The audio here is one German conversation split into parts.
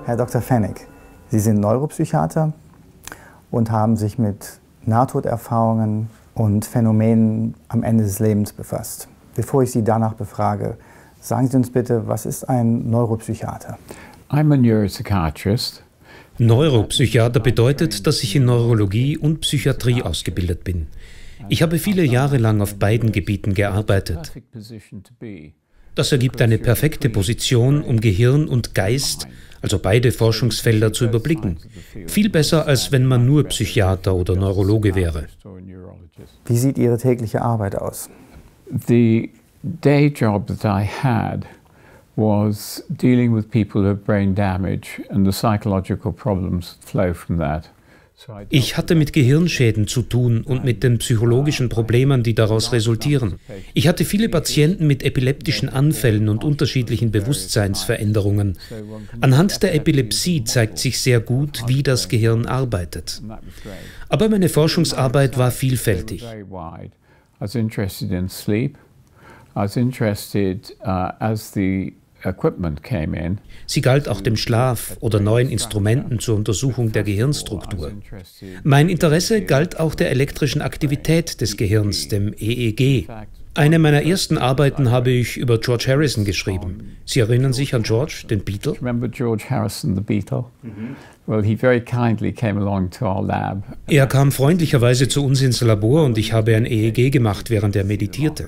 Herr Dr. Pfennig, Sie sind Neuropsychiater und haben sich mit Nahtoderfahrungen und Phänomenen am Ende des Lebens befasst. Bevor ich Sie danach befrage, sagen Sie uns bitte, was ist ein Neuropsychiater? I'm a neuropsychiatrist. Neuropsychiater bedeutet, dass ich in Neurologie und Psychiatrie ausgebildet bin. Ich habe viele Jahre lang auf beiden Gebieten gearbeitet. Das ergibt eine perfekte Position, um Gehirn und Geist, also beide Forschungsfelder, zu überblicken. Viel besser, als wenn man nur Psychiater oder Neurologe wäre. Wie sieht Ihre tägliche Arbeit aus? The day job that I had was dealing with people who have brain damage and the psychological problems that flow from that. Ich hatte mit Gehirnschäden zu tun und mit den psychologischen Problemen, die daraus resultieren. Ich hatte viele Patienten mit epileptischen Anfällen und unterschiedlichen Bewusstseinsveränderungen. Anhand der Epilepsie zeigt sich sehr gut, wie das Gehirn arbeitet. Aber meine Forschungsarbeit war vielfältig. I was interested in sleep. I was interested as the equipment came in. Sie galt auch dem Schlaf oder neuen Instrumenten zur Untersuchung der Gehirnstruktur. Mein Interesse galt auch der elektrischen Aktivität des Gehirns, dem EEG. Eine meiner ersten Arbeiten habe ich über George Harrison geschrieben. Sie erinnern sich an George, den Beatle? Remember George Harrison, the Beatle? Well, he very kindly came along to our lab. Er kam freundlicherweise zu uns ins Labor und ich habe ein EEG gemacht, während er meditierte.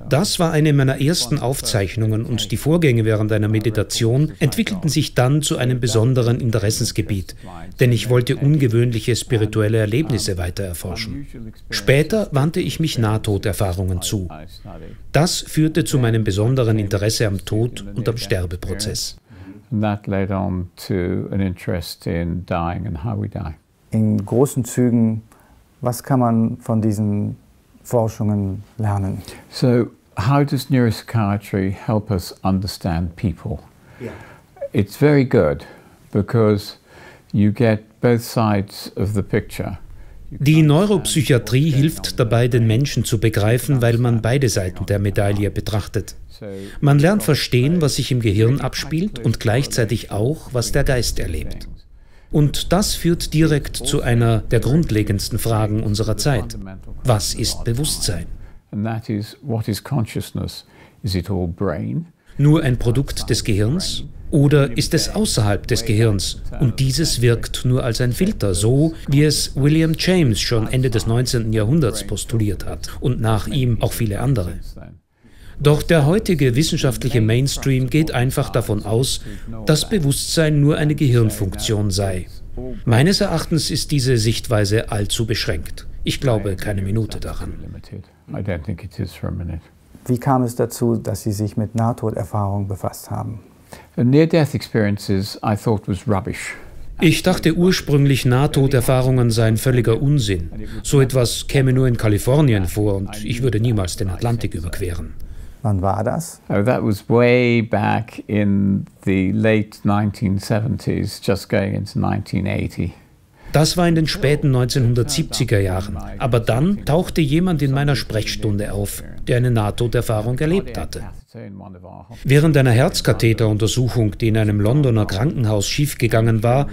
Das war eine meiner ersten Aufzeichnungen und die Vorgänge während einer Meditation entwickelten sich dann zu einem besonderen Interessensgebiet, denn ich wollte ungewöhnliche spirituelle Erlebnisse weiter erforschen. Später wandte ich mich Nahtoderfahrungen zu. Das führte zu meinem besonderen Interesse am Tod und am Sterbeprozess. And that led on to an interest in dying and how we die. In großen Zügen, was kann man von diesen Forschungen lernen? So, how does neuropsychiatry help us understand people? Yeah. It's very good because you get both sides of the picture. Die Neuropsychiatrie hilft dabei, den Menschen zu begreifen, weil man beide Seiten der Medaille betrachtet. Man lernt verstehen, was sich im Gehirn abspielt und gleichzeitig auch, was der Geist erlebt. Und das führt direkt zu einer der grundlegendsten Fragen unserer Zeit. Was ist Bewusstsein? Nur ein Produkt des Gehirns? Oder ist es außerhalb des Gehirns und dieses wirkt nur als ein Filter, so wie es William James schon Ende des 19. Jahrhunderts postuliert hat und nach ihm auch viele andere. Doch der heutige wissenschaftliche Mainstream geht einfach davon aus, dass Bewusstsein nur eine Gehirnfunktion sei. Meines Erachtens ist diese Sichtweise allzu beschränkt. Ich glaube keine Minute daran. Wie kam es dazu, dass Sie sich mit Nahtoderfahrungen befasst haben? Near-death experiences I thought was rubbish. Ich dachte ursprünglich, Nahtoderfahrungen seien völliger Unsinn. So etwas käme nur in Kalifornien vor und ich würde niemals den Atlantik überqueren. Wann war das? Oh, that was way back in the late 1970s, just going into 1980. Das war in den späten 1970er Jahren. Aber dann tauchte jemand in meiner Sprechstunde auf, der eine Nahtoderfahrung erlebt hatte. Während einer Herzkatheteruntersuchung, die in einem Londoner Krankenhaus schiefgegangen war,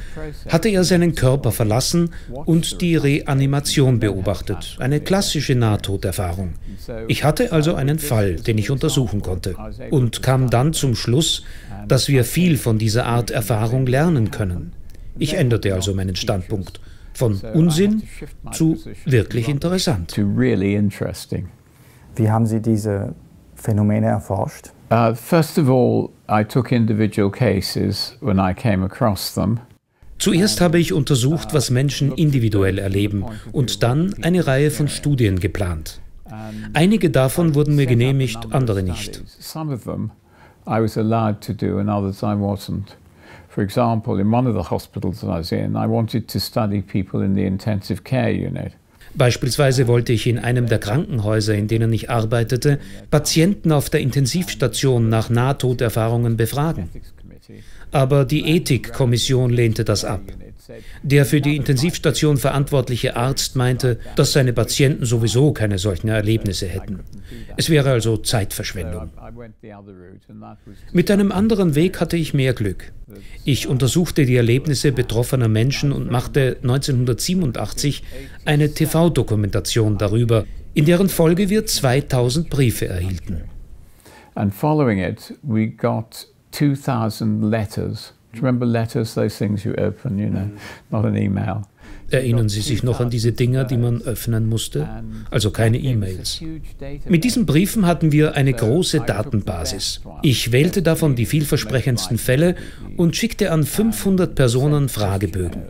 hatte er seinen Körper verlassen und die Reanimation beobachtet. Eine klassische Nahtoderfahrung. Ich hatte also einen Fall, den ich untersuchen konnte und kam dann zum Schluss, dass wir viel von dieser Art Erfahrung lernen können. Ich änderte also meinen Standpunkt von Unsinn zu wirklich interessant. Wie haben Sie diese Phänomene erforscht? First of all, I took individual cases when I came across them. Zuerst habe ich untersucht, was Menschen individuell erleben und dann eine Reihe von Studien geplant. Einige davon wurden mir genehmigt, andere nicht. Some of them I was allowed to do and others I wasn't. For example, in one of the hospitals I was in, I wanted to study people in the intensive care unit. Beispielsweise wollte ich in einem der Krankenhäuser, in denen ich arbeitete, Patienten auf der Intensivstation nach Nahtoderfahrungen befragen. Aber die Ethikkommission lehnte das ab. Der für die Intensivstation verantwortliche Arzt meinte, dass seine Patienten sowieso keine solchen Erlebnisse hätten. Es wäre also Zeitverschwendung. Mit einem anderen Weg hatte ich mehr Glück. Ich untersuchte die Erlebnisse betroffener Menschen und machte 1987 eine TV-Dokumentation darüber, in deren Folge wir 2000 Briefe erhielten. And following it, we got 2000 letters. Do you remember letters, those things you open, you know, not an email. Erinnern Sie sich noch an diese Dinger, die man öffnen musste? Also keine E-Mails. Mit diesen Briefen hatten wir eine große Datenbasis. Ich wählte davon die vielversprechendsten Fälle und schickte an 500 Personen Fragebögen.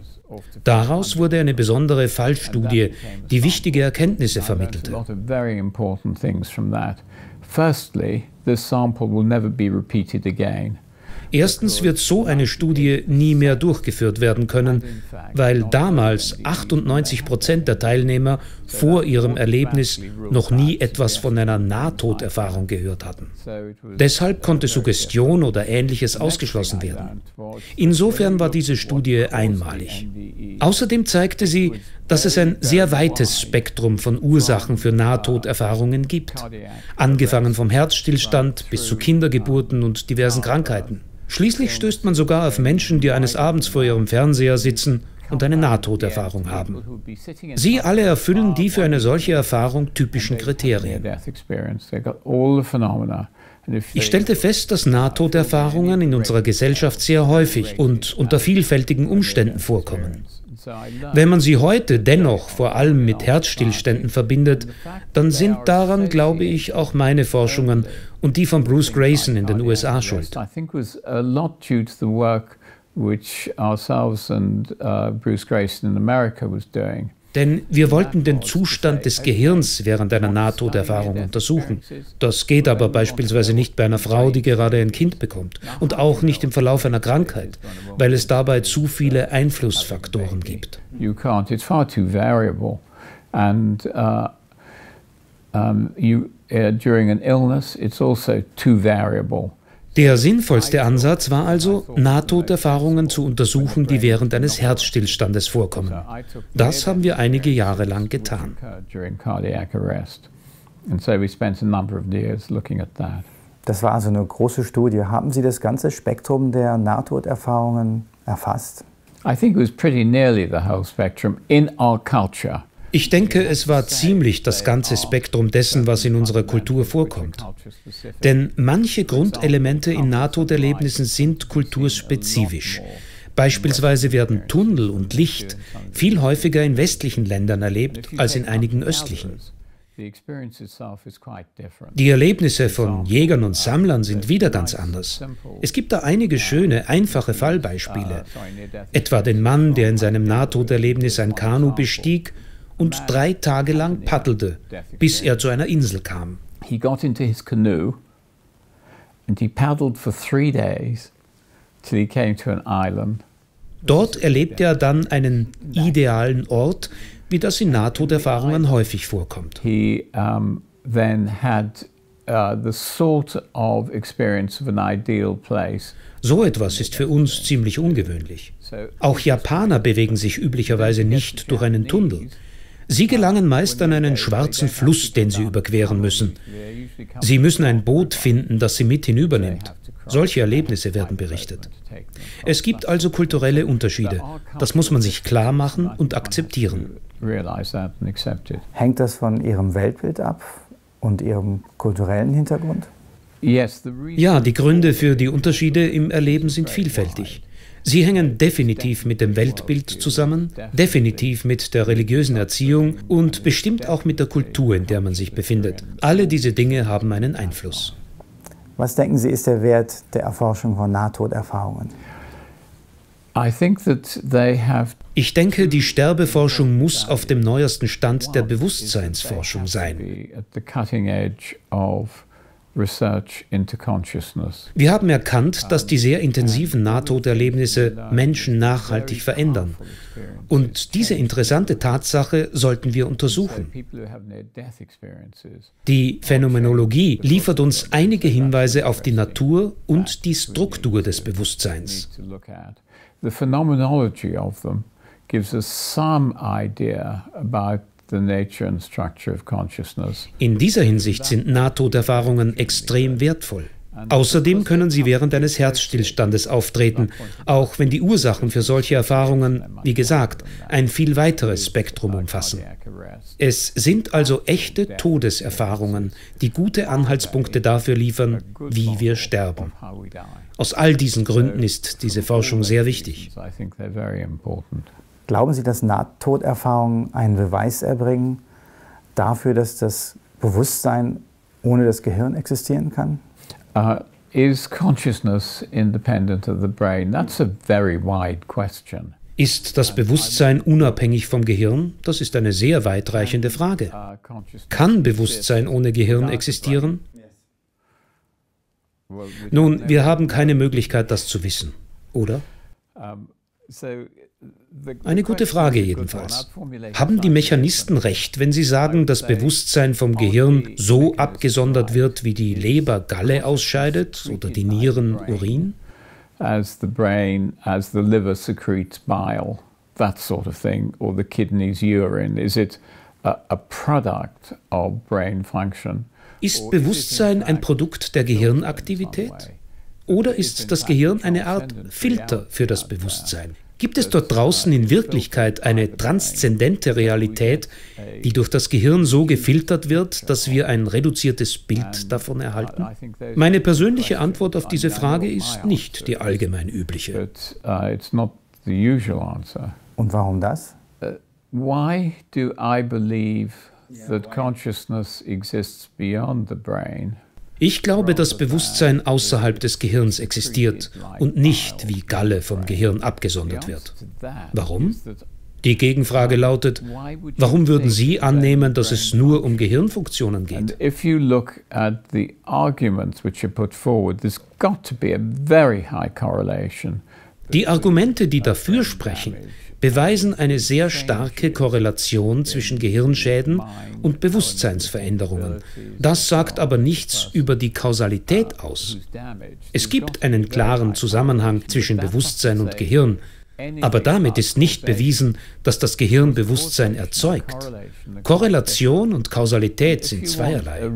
Daraus wurde eine besondere Fallstudie, die wichtige Erkenntnisse vermittelte. Firstly, this sample will never be repeated again. Erstens wird so eine Studie nie mehr durchgeführt werden können, weil damals 98% der Teilnehmer vor ihrem Erlebnis noch nie etwas von einer Nahtoderfahrung gehört hatten. Deshalb konnte Suggestion oder Ähnliches ausgeschlossen werden. Insofern war diese Studie einmalig. Außerdem zeigte sie, dass es ein sehr weites Spektrum von Ursachen für Nahtoderfahrungen gibt, angefangen vom Herzstillstand bis zu Kindergeburten und diversen Krankheiten. Schließlich stößt man sogar auf Menschen, die eines Abends vor ihrem Fernseher sitzen und eine Nahtoderfahrung haben. Sie alle erfüllen die für eine solche Erfahrung typischen Kriterien. Ich stellte fest, dass Nahtoderfahrungen in unserer Gesellschaft sehr häufig und unter vielfältigen Umständen vorkommen. Wenn man sie heute dennoch vor allem mit Herzstillständen verbindet, dann sind daran, glaube ich, auch meine Forschungen und die von Bruce Greyson in den USA schuld. Denn wir wollten den Zustand des Gehirns während einer Nahtoderfahrung untersuchen. Das geht aber beispielsweise nicht bei einer Frau, die gerade ein Kind bekommt. Und auch nicht im Verlauf einer Krankheit, weil es dabei zu viele Einflussfaktoren gibt. You can't, it's far too variable. And during an illness, it's also too variable. Der sinnvollste Ansatz war also, Nahtoderfahrungen zu untersuchen, die während eines Herzstillstandes vorkommen. Das haben wir einige Jahre lang getan. Das war also eine große Studie. Haben Sie das ganze Spektrum der Nahtoderfahrungen erfasst? I think it was pretty nearly the whole spectrum in our culture. Ich denke, es war ziemlich das ganze Spektrum dessen, was in unserer Kultur vorkommt. Denn manche Grundelemente in Nahtoderlebnissen sind kulturspezifisch. Beispielsweise werden Tunnel und Licht viel häufiger in westlichen Ländern erlebt als in einigen östlichen. Die Erlebnisse von Jägern und Sammlern sind wieder ganz anders. Es gibt da einige schöne, einfache Fallbeispiele. Etwa den Mann, der in seinem Nahtoderlebnis ein Kanu bestieg und 3 Tage lang paddelte, bis er zu einer Insel kam. He got into his canoe and he paddled for 3 days till he came to an island. Dort erlebte er dann einen idealen Ort, wie das in Nahtoderfahrungen häufig vorkommt. He then had the sort of experience of an ideal place. So etwas ist für uns ziemlich ungewöhnlich. Auch Japaner bewegen sich üblicherweise nicht durch einen Tunnel. Sie gelangen meist an einen schwarzen Fluss, den sie überqueren müssen. Sie müssen ein Boot finden, das sie mit hinübernimmt. Solche Erlebnisse werden berichtet. Es gibt also kulturelle Unterschiede. Das muss man sich klar machen und akzeptieren. Hängt das von Ihrem Weltbild ab und Ihrem kulturellen Hintergrund? Ja, die Gründe für die Unterschiede im Erleben sind vielfältig. Sie hängen definitiv mit dem Weltbild zusammen, definitiv mit der religiösen Erziehung und bestimmt auch mit der Kultur, in der man sich befindet. Alle diese Dinge haben einen Einfluss. Was denken Sie, ist der Wert der Erforschung von Nahtoderfahrungen? Ich denke, die Sterbeforschung muss auf dem neuesten Stand der Bewusstseinsforschung sein. research into consciousness. Wir haben erkannt, dass die sehr intensiven Nahtoderlebnisse Menschen nachhaltig verändern. Und diese interessante Tatsache sollten wir untersuchen. Die Phänomenologie liefert uns einige Hinweise auf die Natur und die Struktur des Bewusstseins. The phenomenology of them gives us some idea about the nature and structure of consciousness. In dieser Hinsicht sind Nahtoderfahrungen extrem wertvoll. Außerdem können sie während eines Herzstillstandes auftreten, auch wenn die Ursachen für solche Erfahrungen, wie gesagt, ein viel weiteres Spektrum umfassen. Es sind also echte Todeserfahrungen, die gute Anhaltspunkte dafür liefern, wie wir sterben. Aus all diesen Gründen ist diese Forschung sehr wichtig. Glauben Sie, dass Nahtoderfahrungen einen Beweis erbringen dafür, dass das Bewusstsein ohne das Gehirn existieren kann? Is consciousness independent of the brain? That's a very wide question. Ist das Bewusstsein unabhängig vom Gehirn? Das ist eine sehr weitreichende Frage. Kann Bewusstsein ohne Gehirn existieren? Nun, wir haben keine Möglichkeit, das zu wissen, oder? Eine gute Frage jedenfalls. Haben die Mechanisten recht, wenn sie sagen, dass Bewusstsein vom Gehirn so abgesondert wird, wie die Leber Galle ausscheidet oder die Nieren Urin? As the brain, as the liver secretes bile, that sort of thing, or the kidneys urine. Is it a product of brain function? Ist Bewusstsein ein Produkt der Gehirnaktivität? Oder ist das Gehirn eine Art Filter für das Bewusstsein? Gibt es dort draußen in Wirklichkeit eine transzendente Realität, die durch das Gehirn so gefiltert wird, dass wir ein reduziertes Bild davon erhalten? Meine persönliche Antwort auf diese Frage ist nicht die allgemein übliche. Und warum das? Why do I believe that consciousness exists beyond the brain? Ich glaube, dass Bewusstsein außerhalb des Gehirns existiert und nicht wie Galle vom Gehirn abgesondert wird. Warum? Die Gegenfrage lautet, warum würden Sie annehmen, dass es nur um Gehirnfunktionen geht? If you look at the arguments which are put forward, there's got to be a very high correlation. Die Argumente, die dafür sprechen, beweisen eine sehr starke Korrelation zwischen Gehirnschäden und Bewusstseinsveränderungen. Das sagt aber nichts über die Kausalität aus. Es gibt einen klaren Zusammenhang zwischen Bewusstsein und Gehirn, aber damit ist nicht bewiesen, dass das Gehirn Bewusstsein erzeugt. Korrelation und Kausalität sind zweierlei.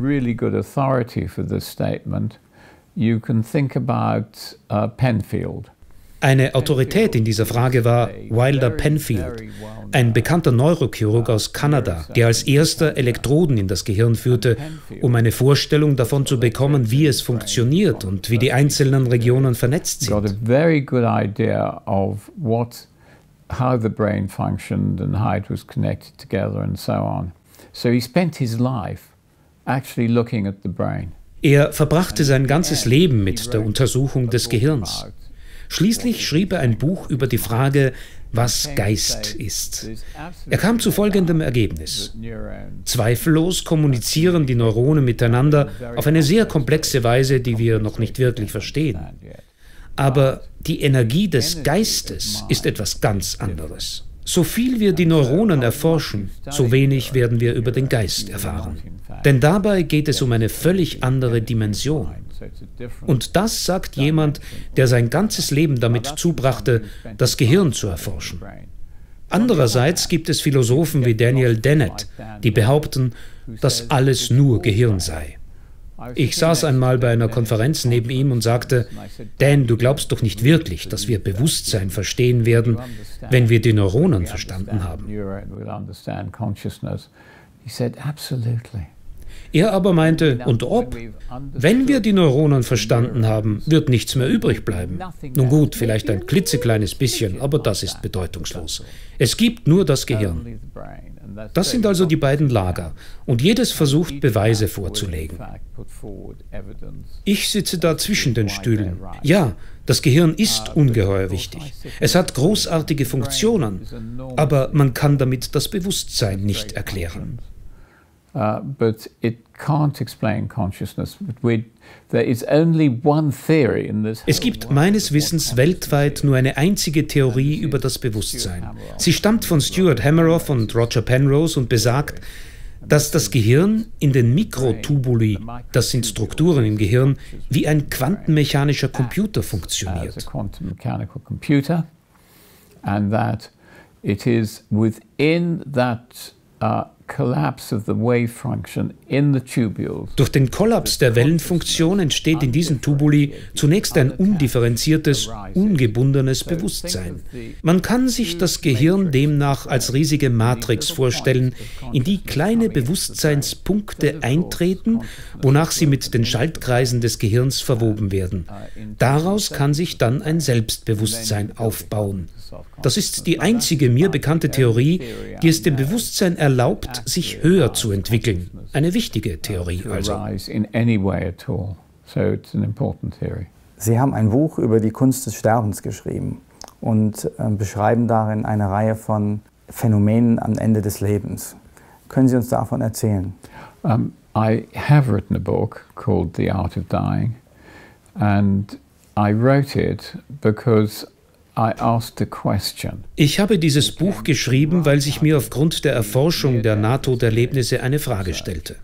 Penfield. Eine Autorität in dieser Frage war Wilder Penfield, ein bekannter Neurochirurg aus Kanada, der als erster Elektroden in das Gehirn führte, um eine Vorstellung davon zu bekommen, wie es funktioniert und wie die einzelnen Regionen vernetzt sind. Got a very good idea of how the brain functioned and how it was connected together and so on. So he spent his life actually looking at the brain. Er verbrachte sein ganzes Leben mit der Untersuchung des Gehirns. Schließlich schrieb er ein Buch über die Frage, was Geist ist. Er kam zu folgendem Ergebnis. Zweifellos kommunizieren die Neuronen miteinander auf eine sehr komplexe Weise, die wir noch nicht wirklich verstehen. Aber die Energie des Geistes ist etwas ganz anderes. So viel wir die Neuronen erforschen, so wenig werden wir über den Geist erfahren. Denn dabei geht es um eine völlig andere Dimension. Und das sagt jemand, der sein ganzes Leben damit zubrachte, das Gehirn zu erforschen. Andererseits gibt es Philosophen wie Daniel Dennett, die behaupten, dass alles nur Gehirn sei. Ich saß einmal bei einer Konferenz neben ihm und sagte, Dan, du glaubst doch nicht wirklich, dass wir Bewusstsein verstehen werden, wenn wir die Neuronen verstanden haben. Er aber meinte, und ob? Wenn wir die Neuronen verstanden haben, wird nichts mehr übrig bleiben. Nun gut, vielleicht ein klitzekleines bisschen, aber das ist bedeutungslos. Es gibt nur das Gehirn. Das sind also die beiden Lager, und jedes versucht, Beweise vorzulegen. Ich sitze da zwischen den Stühlen. Ja, das Gehirn ist ungeheuer wichtig. Es hat großartige Funktionen, aber man kann damit das Bewusstsein nicht erklären. but it can't explain consciousness. There is only one theory in this. Es gibt meines Wissens weltweit nur eine einzige Theorie über das Bewusstsein. Sie stammt von Stuart Hameroff und Roger Penrose und besagt, dass das Gehirn in den Mikrotubuli, das sind Strukturen im Gehirn, wie ein quantenmechanischer Computer funktioniert. And that it is within that collapse of the wave function in the tubules. Durch den Kollaps der Wellenfunktion entsteht in diesen Tubuli zunächst ein undifferenziertes, ungebundenes Bewusstsein. Man kann sich das Gehirn demnach als riesige Matrix vorstellen, in die kleine Bewusstseinspunkte eintreten, wonach sie mit den Schaltkreisen des Gehirns verwoben werden. Daraus kann sich dann ein Selbstbewusstsein aufbauen. Das ist die einzige mir bekannte Theorie, die es dem Bewusstsein erlaubt, sich höher zu entwickeln. Eine wichtige Theorie also. Sie haben ein Buch über die Kunst des Sterbens geschrieben und beschreiben darin eine Reihe von Phänomenen am Ende des Lebens. Können Sie uns davon erzählen? I have written a book called The Art of Dying, and I wrote it because ich habe dieses Buch geschrieben, weil sich mir aufgrund der Erforschung der Nahtoderlebnisse eine Frage stellte.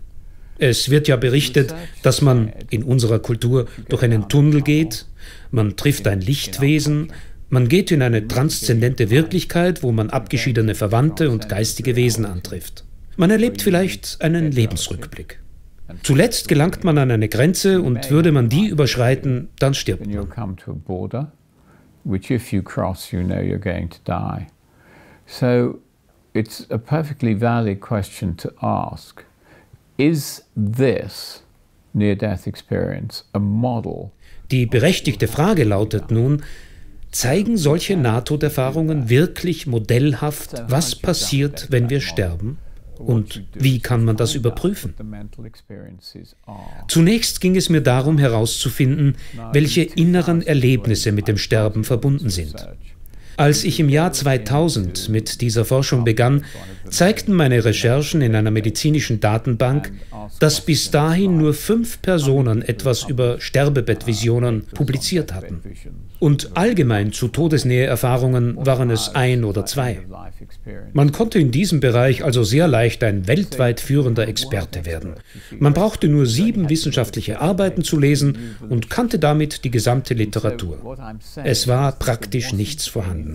Es wird ja berichtet, dass man in unserer Kultur durch einen Tunnel geht, man trifft ein Lichtwesen, man geht in eine transzendente Wirklichkeit, wo man abgeschiedene Verwandte und geistige Wesen antrifft. Man erlebt vielleicht einen Lebensrückblick. Zuletzt gelangt man an eine Grenze und würde man die überschreiten, dann stirbt man. Which if you cross, you know you're going to die. So it's a perfectly valid question to ask. Is this near-death experience a model? Die berechtigte Frage lautet nun, zeigen solche Nahtoderfahrungen wirklich modellhaft, was passiert, wenn wir sterben? Und wie kann man das überprüfen? Zunächst ging es mir darum herauszufinden, welche inneren Erlebnisse mit dem Sterben verbunden sind. Als ich im Jahr 2000 mit dieser Forschung begann, zeigten meine Recherchen in einer medizinischen Datenbank, dass bis dahin nur 5 Personen etwas über Sterbebettvisionen publiziert hatten. Und allgemein zu Todesnähe-Erfahrungen waren es 1 oder 2. Man konnte in diesem Bereich also sehr leicht ein weltweit führender Experte werden. Man brauchte nur 7 wissenschaftliche Arbeiten zu lesen und kannte damit die gesamte Literatur. Es war praktisch nichts vorhanden.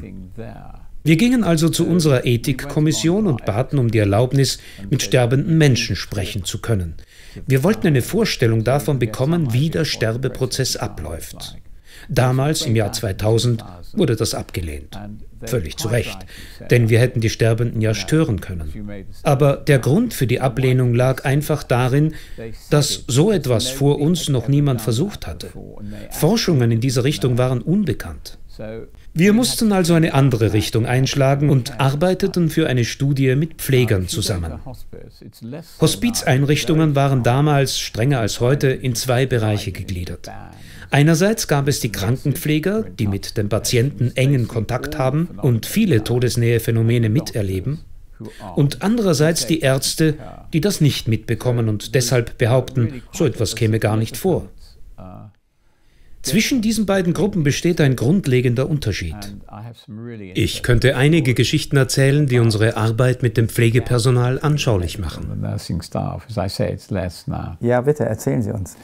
Wir gingen also zu unserer Ethikkommission und baten um die Erlaubnis, mit sterbenden Menschen sprechen zu können. Wir wollten eine Vorstellung davon bekommen, wie der Sterbeprozess abläuft. Damals, im Jahr 2000, wurde das abgelehnt. Völlig zu Recht, denn wir hätten die Sterbenden ja stören können. Aber der Grund für die Ablehnung lag einfach darin, dass so etwas vor uns noch niemand versucht hatte. Forschungen in dieser Richtung waren unbekannt. Wir mussten also eine andere Richtung einschlagen und arbeiteten für eine Studie mit Pflegern zusammen. Hospizeinrichtungen waren damals, strenger als heute, in 2 Bereiche gegliedert. Einerseits gab es die Krankenpfleger, die mit den Patienten engen Kontakt haben und viele Todesnähe-Phänomene miterleben, und andererseits die Ärzte, die das nicht mitbekommen und deshalb behaupten, so etwas käme gar nicht vor. Zwischen diesen beiden Gruppen besteht ein grundlegender Unterschied. Ich könnte einige Geschichten erzählen, die unsere Arbeit mit dem Pflegepersonal anschaulich machen. Ja, bitte, erzählen Sie uns.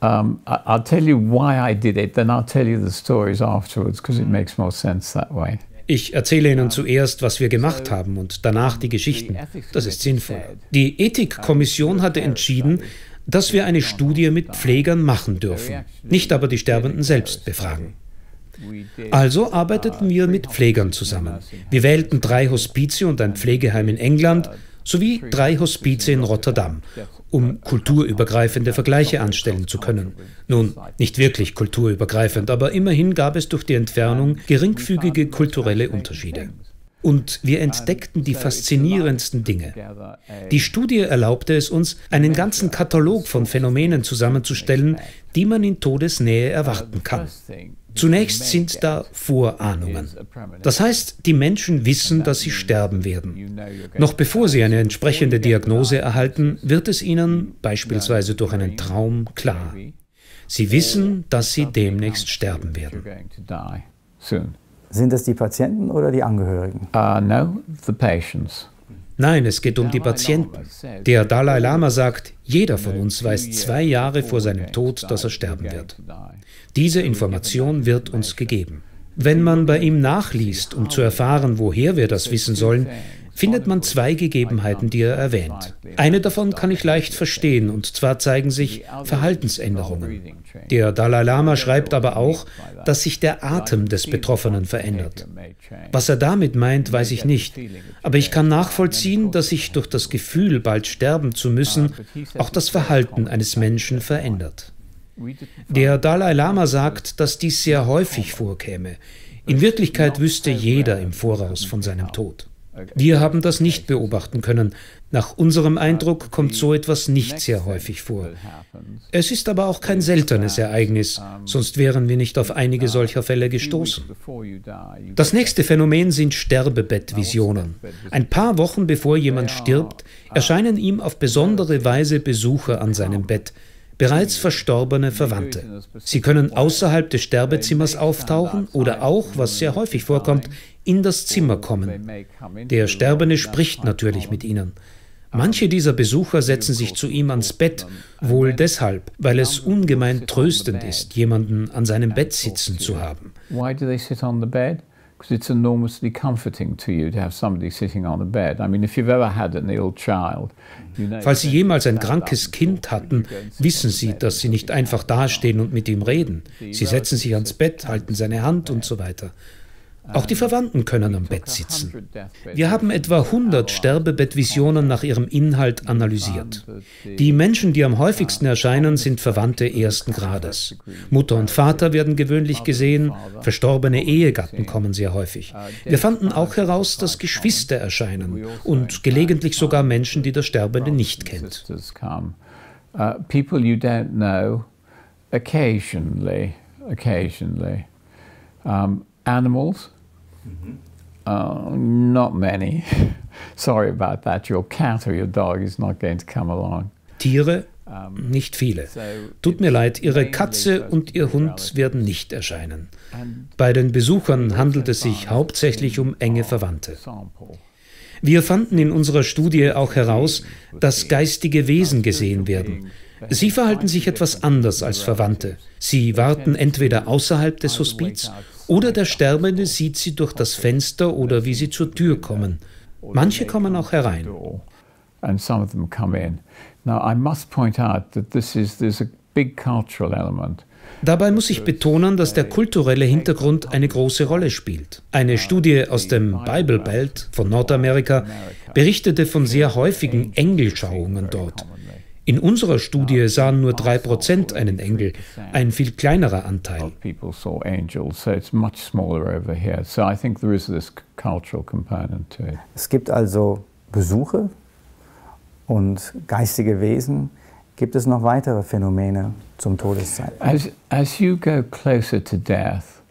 I'll tell you why I did it, then I'll tell you the stories afterwards, because it makes more sense that way. Ich erzähle Ihnen zuerst, was wir gemacht haben und danach die Geschichten. Das ist sinnvoll. Die Ethikkommission hatte entschieden, dass wir eine Studie mit Pflegern machen dürfen, nicht aber die Sterbenden selbst befragen. Also arbeiteten wir mit Pflegern zusammen. Wir wählten 3 Hospize und ein Pflegeheim in England sowie 3 Hospize in Rotterdam, um kulturübergreifende Vergleiche anstellen zu können. Nun, nicht wirklich kulturübergreifend, aber immerhin gab es durch die Entfernung geringfügige kulturelle Unterschiede. Und wir entdeckten die faszinierendsten Dinge. Die Studie erlaubte es uns, einen ganzen Katalog von Phänomenen zusammenzustellen, die man in Todesnähe erwarten kann. Zunächst sind da Vorahnungen. Das heißt, die Menschen wissen, dass sie sterben werden. Noch bevor sie eine entsprechende Diagnose erhalten, wird es ihnen, beispielsweise durch einen Traum, klar. Sie wissen, dass sie demnächst sterben werden. Sind das die Patienten oder die Angehörigen? No, the patients. Nein, es geht um die Patienten. Der Dalai Lama sagt, jeder von uns weiß 2 Jahre vor seinem Tod, dass er sterben wird. Diese Information wird uns gegeben. Wenn man bei ihm nachliest, um zu erfahren, woher wir das wissen sollen, findet man 2 Gegebenheiten, die er erwähnt. Eine davon kann ich leicht verstehen, und zwar zeigen sich Verhaltensänderungen. Der Dalai Lama schreibt aber auch, dass sich der Atem des Betroffenen verändert. Was er damit meint, weiß ich nicht, aber ich kann nachvollziehen, dass sich durch das Gefühl, bald sterben zu müssen, auch das Verhalten eines Menschen verändert. Der Dalai Lama sagt, dass dies sehr häufig vorkäme. In Wirklichkeit wüsste jeder im Voraus von seinem Tod. Wir haben das nicht beobachten können. Nach unserem Eindruck kommt so etwas nicht sehr häufig vor. Es ist aber auch kein seltenes Ereignis, sonst wären wir nicht auf einige solcher Fälle gestoßen. Das nächste Phänomen sind Sterbebettvisionen. Ein paar Wochen bevor jemand stirbt, erscheinen ihm auf besondere Weise Besucher an seinem Bett. Bereits verstorbene Verwandte. Sie können außerhalb des Sterbezimmers auftauchen oder auch, was sehr häufig vorkommt, in das Zimmer kommen. Der Sterbende spricht natürlich mit ihnen. Manche dieser Besucher setzen sich zu ihm ans Bett, wohl deshalb, weil es ungemein tröstend ist, jemanden an seinem Bett sitzen zu haben. Why do they sit on the bed? Because it's enormously comforting to you to have somebody sitting on the bed. I mean, if you've ever had an ill child, falls Sie jemals ein krankes Kind hatten, wissen Sie, dass Sie nicht einfach dastehen und mit ihm reden. Sie setzen sich ans Bett, halten seine Hand und so weiter. Auch die Verwandten können am Bett sitzen. Wir haben etwa 100 Sterbebettvisionen nach ihrem Inhalt analysiert. Die Menschen, die am häufigsten erscheinen, sind Verwandte ersten Grades. Mutter und Vater werden gewöhnlich gesehen, verstorbene Ehegatten kommen sehr häufig. Wir fanden auch heraus, dass Geschwister erscheinen und gelegentlich sogar Menschen, die der Sterbende nicht kennt. People you don't know, occasionally. Animals? Not many. Sorry about that. Your cat or your dog is not going to come along. Tiere? Nicht viele. Tut mir leid, Ihre Katze und Ihr Hund werden nicht erscheinen. Bei den Besuchern handelt es sich hauptsächlich um enge Verwandte. Wir fanden in unserer Studie auch heraus, dass geistige Wesen gesehen werden. Sie verhalten sich etwas anders als Verwandte. Sie warten entweder außerhalb des Hospiz oder der Sterbende sieht sie durch das Fenster oder wie sie zur Tür kommen. Manche kommen auch herein. And some of them come in. Now I must point out that there's a big cultural element. Dabei muss ich betonen, dass der kulturelle Hintergrund eine große Rolle spielt. Eine Studie aus dem Bible Belt von Nordamerika berichtete von sehr häufigen Engelschauungen dort. In unserer Studie sahen nur 3% einen Engel, ein viel kleinerer Anteil. Es gibt also Besuche und geistige Wesen. Gibt es noch weitere Phänomene zum Todeszeitpunkt? As you go closer to death,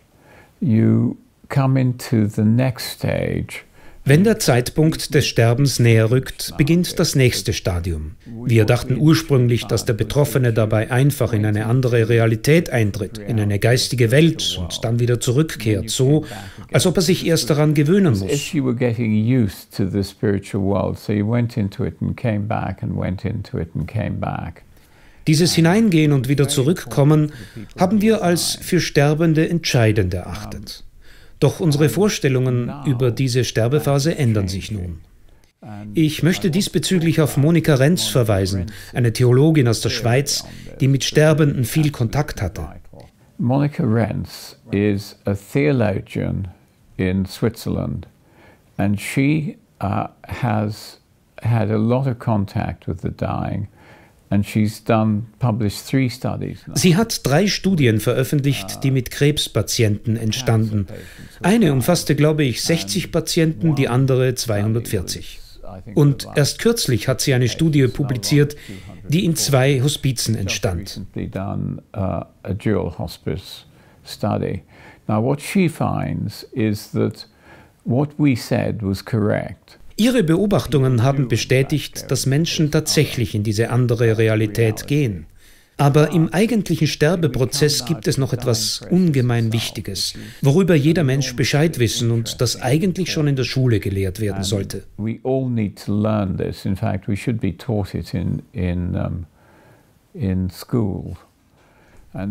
you come into the next stage. Wenn der Zeitpunkt des Sterbens näher rückt, beginnt das nächste Stadium. Wir dachten ursprünglich, dass der Betroffene dabei einfach in eine andere Realität eintritt, in eine geistige Welt und dann wieder zurückkehrt, so, als ob er sich erst daran gewöhnen muss. Dieses Hineingehen und wieder zurückkommen haben wir als für Sterbende entscheidend erachtet. Doch unsere Vorstellungen über diese Sterbephase ändern sich nun. Ich möchte diesbezüglich auf Monika Renz verweisen, eine Theologin aus der Schweiz, die mit Sterbenden viel Kontakt hatte. Monika Renz is a theologian in Switzerland and she has had a lot of contact with the dying. Sie hat 3 Studien veröffentlicht, die mit Krebspatienten entstanden. Eine umfasste, glaube ich, 60 Patienten, die andere 240. Und erst kürzlich hat sie eine Studie publiziert, die in 2 Hospizen entstand. study. Now, what she finds is that what we said was correct. Ihre Beobachtungen haben bestätigt, dass Menschen tatsächlich in diese andere Realität gehen. Aber im eigentlichen Sterbeprozess gibt es noch etwas ungemein Wichtiges, worüber jeder Mensch Bescheid wissen und das eigentlich schon in der Schule gelehrt werden sollte. We all need to learn this. In fact, we should be taught it in school.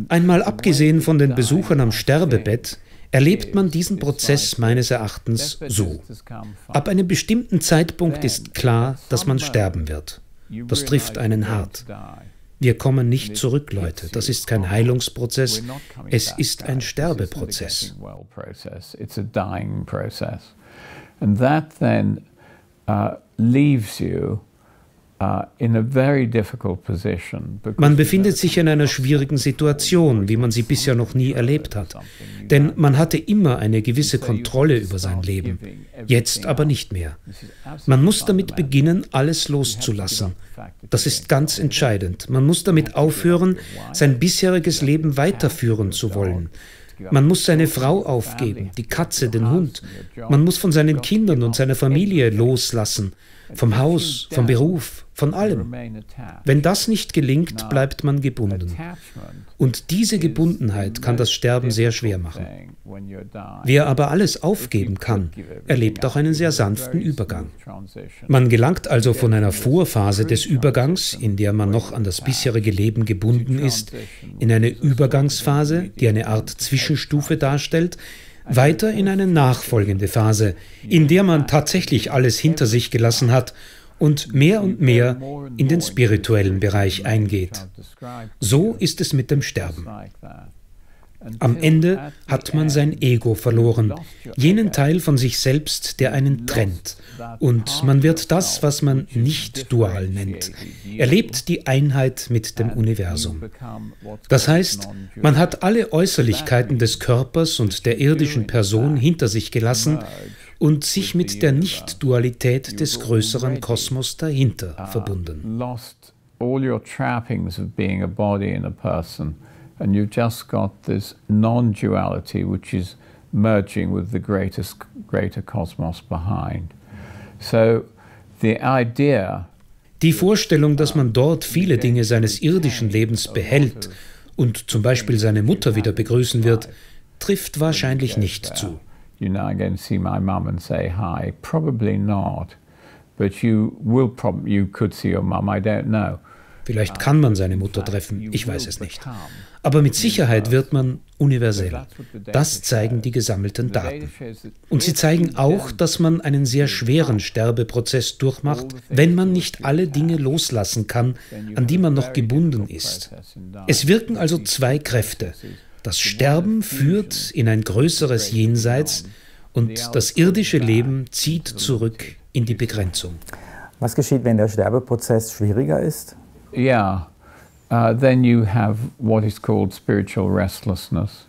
Einmal abgesehen von den Besuchern am Sterbebett, erlebt man diesen Prozess meines Erachtens so. Ab einem bestimmten Zeitpunkt ist klar, dass man sterben wird. Das trifft einen hart. Wir kommen nicht zurück, Leute. Das ist kein Heilungsprozess, es ist ein Sterbeprozess. And that then leaves you in a very difficult position. Man befindet sich in einer schwierigen Situation, wie man sie bisher noch nie erlebt hat. Denn man hatte immer eine gewisse Kontrolle über sein Leben, jetzt aber nicht mehr. Man muss damit beginnen, alles loszulassen. Das ist ganz entscheidend. Man muss damit aufhören, sein bisheriges Leben weiterführen zu wollen. Man muss seine Frau aufgeben, die Katze, den Hund. Man muss von seinen Kindern und seiner Familie loslassen, vom Haus, vom Beruf, von allem. Wenn das nicht gelingt, bleibt man gebunden. Und diese Gebundenheit kann das Sterben sehr schwer machen. Wer aber alles aufgeben kann, erlebt auch einen sehr sanften Übergang. Man gelangt also von einer Vorphase des Übergangs, in der man noch an das bisherige Leben gebunden ist, in eine Übergangsphase, die eine Art Zwischenstufe darstellt, weiter in eine nachfolgende Phase, in der man tatsächlich alles hinter sich gelassen hat und mehr in den spirituellen Bereich eingeht. So ist es mit dem Sterben. Am Ende hat man sein Ego verloren, jenen Teil von sich selbst, der einen trennt. Und man wird das, was man nicht dual nennt. Erlebt die Einheit mit dem Universum. Das heißt, man hat alle Äußerlichkeiten des Körpers und der irdischen Person hinter sich gelassen und sich mit der Nicht-Dualität des größeren Kosmos dahinter verbunden. And you've just got this non-duality, which is merging with the greater cosmos behind. So the idea. Die Vorstellung, dass man dort viele Dinge seines irdischen Lebens behält und zum Beispiel seine Mutter wieder begrüßen wird, trifft wahrscheinlich nicht zu. You know, I'm going to see my mum and say hi. Probably not, but you could see your mum. I don't know. Vielleicht kann man seine Mutter treffen, ich weiß es nicht. Aber mit Sicherheit wird man universell. Das zeigen die gesammelten Daten. Und sie zeigen auch, dass man einen sehr schweren Sterbeprozess durchmacht, wenn man nicht alle Dinge loslassen kann, an die man noch gebunden ist. Es wirken also zwei Kräfte. Das Sterben führt in ein größeres Jenseits und das irdische Leben zieht zurück in die Begrenzung. Was geschieht, wenn der Sterbeprozess schwieriger ist? Yeah, then you have what is called spiritual restlessness.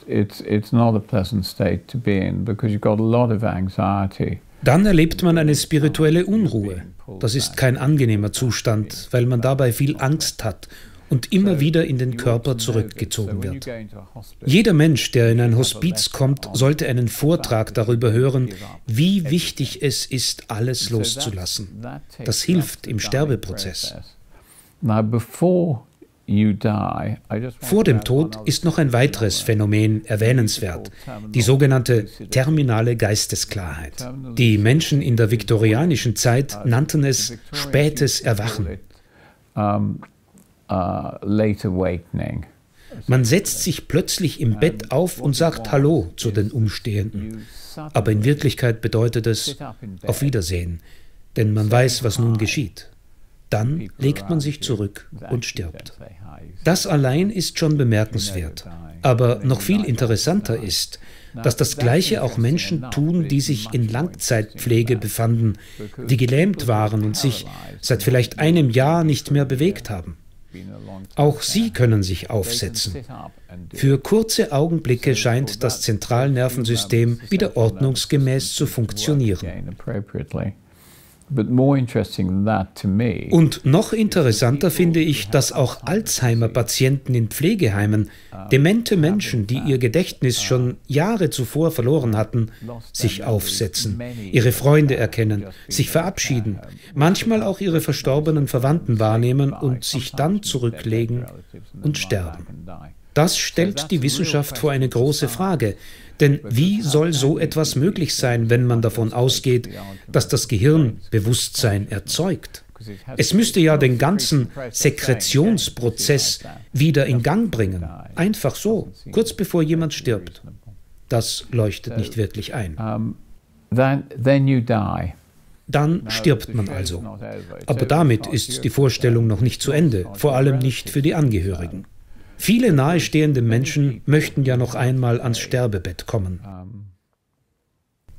It's not a pleasant state to be in because you've got a lot of anxiety. Dann erlebt man eine spirituelle Unruhe. Das ist kein angenehmer Zustand, weil man dabei viel Angst hat und immer wieder in den Körper zurückgezogen wird. Jeder Mensch, der in ein Hospiz kommt, sollte einen Vortrag darüber hören, wie wichtig es ist, alles loszulassen. Das hilft im Sterbeprozess. Vor dem Tod ist noch ein weiteres Phänomen erwähnenswert, die sogenannte terminale Geistesklarheit. Die Menschen in der viktorianischen Zeit nannten es spätes Erwachen. Man setzt sich plötzlich im Bett auf und sagt Hallo zu den Umstehenden. Aber in Wirklichkeit bedeutet es Auf Wiedersehen, denn man weiß, was nun geschieht. Dann legt man sich zurück und stirbt. Das allein ist schon bemerkenswert. Aber noch viel interessanter ist, dass das Gleiche auch Menschen tun, die sich in Langzeitpflege befanden, die gelähmt waren und sich seit vielleicht einem Jahr nicht mehr bewegt haben. Auch sie können sich aufsetzen. Für kurze Augenblicke scheint das Zentralnervensystem wieder ordnungsgemäß zu funktionieren. Und noch interessanter finde ich, dass auch Alzheimer-Patienten in Pflegeheimen, demente Menschen, die ihr Gedächtnis schon Jahre zuvor verloren hatten, sich aufsetzen, ihre Freunde erkennen, sich verabschieden, manchmal auch ihre verstorbenen Verwandten wahrnehmen und sich dann zurücklegen und sterben. Das stellt die Wissenschaft vor eine große Frage. Denn wie soll so etwas möglich sein, wenn man davon ausgeht, dass das Gehirn Bewusstsein erzeugt? Es müsste ja den ganzen Sekretionsprozess wieder in Gang bringen. Einfach so, kurz bevor jemand stirbt. Das leuchtet nicht wirklich ein. Dann stirbt man also. Aber damit ist die Vorstellung noch nicht zu Ende, vor allem nicht für die Angehörigen. Viele nahestehende Menschen möchten ja noch einmal ans Sterbebett kommen.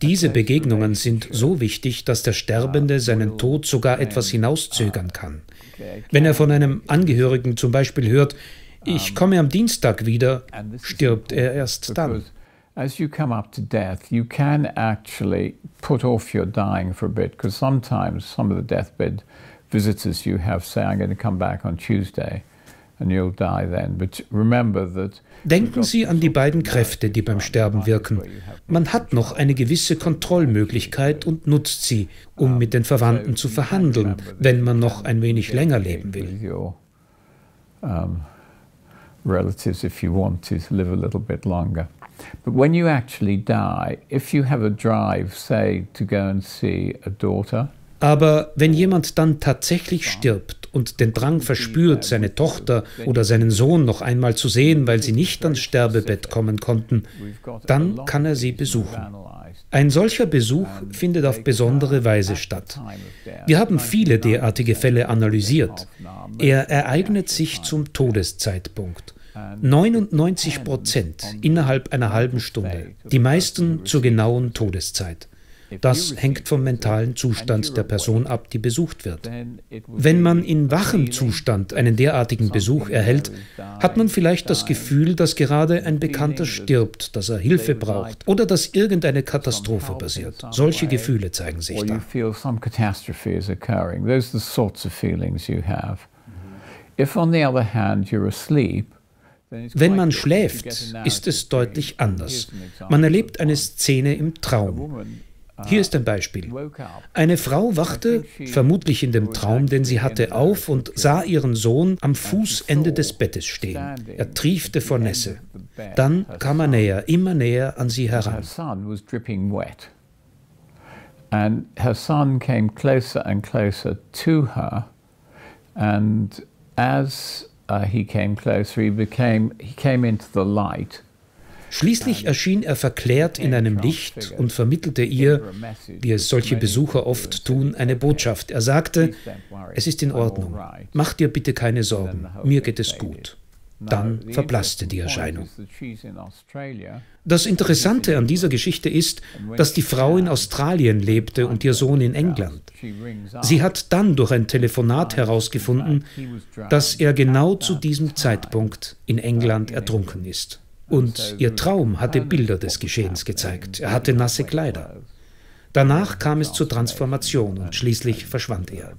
Diese Begegnungen sind so wichtig, dass der Sterbende seinen Tod sogar etwas hinauszögern kann. Wenn er von einem Angehörigen zum Beispiel hört, ich komme am Dienstag wieder, stirbt er erst dann. As you come up to death, you can actually put off your dying for a bit, because sometimes some of the deathbed visitors you have say, I'm going to come back on Tuesday. And you'll die then. But remember that. Denken Sie an die beiden Kräfte, die beim Sterben wirken. Man hat noch eine gewisse Kontrollmöglichkeit und nutzt sie, um mit den Verwandten zu verhandeln, wenn man noch ein wenig länger leben will. Relatives, if you want to live a little bit longer. But when you actually die, if you have a drive, say, to go and see a daughter. Aber wenn jemand dann tatsächlich stirbt und den Drang verspürt, seine Tochter oder seinen Sohn noch einmal zu sehen, weil sie nicht ans Sterbebett kommen konnten, dann kann er sie besuchen. Ein solcher Besuch findet auf besondere Weise statt. Wir haben viele derartige Fälle analysiert. Er ereignet sich zum Todeszeitpunkt. 99% innerhalb einer halben Stunde, die meisten zur genauen Todeszeit. Das hängt vom mentalen Zustand der Person ab, die besucht wird. Wenn man in wachem Zustand einen derartigen Besuch erhält, hat man vielleicht das Gefühl, dass gerade ein Bekannter stirbt, dass er Hilfe braucht oder dass irgendeine Katastrophe passiert. Solche Gefühle zeigen sich da. Wenn man schläft, ist es deutlich anders. Man erlebt eine Szene im Traum. Hier ist ein Beispiel. Eine Frau wachte, vermutlich in dem Traum, den sie hatte, auf und sah ihren Sohn am Fußende des Bettes stehen. Er triefte vor Nässe. Dann kam er näher, immer näher an sie heran. And her son came closer and closer to her, and as he came closer, he came into the light. Schließlich erschien er verklärt in einem Licht und vermittelte ihr, wie es solche Besucher oft tun, eine Botschaft. Er sagte, es ist in Ordnung, mach dir bitte keine Sorgen, mir geht es gut. Dann verblasste die Erscheinung. Das Interessante an dieser Geschichte ist, dass die Frau in Australien lebte und ihr Sohn in England. Sie hat dann durch ein Telefonat herausgefunden, dass er genau zu diesem Zeitpunkt in England ertrunken ist. Und ihr Traum hatte Bilder des Geschehens gezeigt. Er hatte nasse Kleider. Danach kam es zur Transformation und schließlich verschwand er.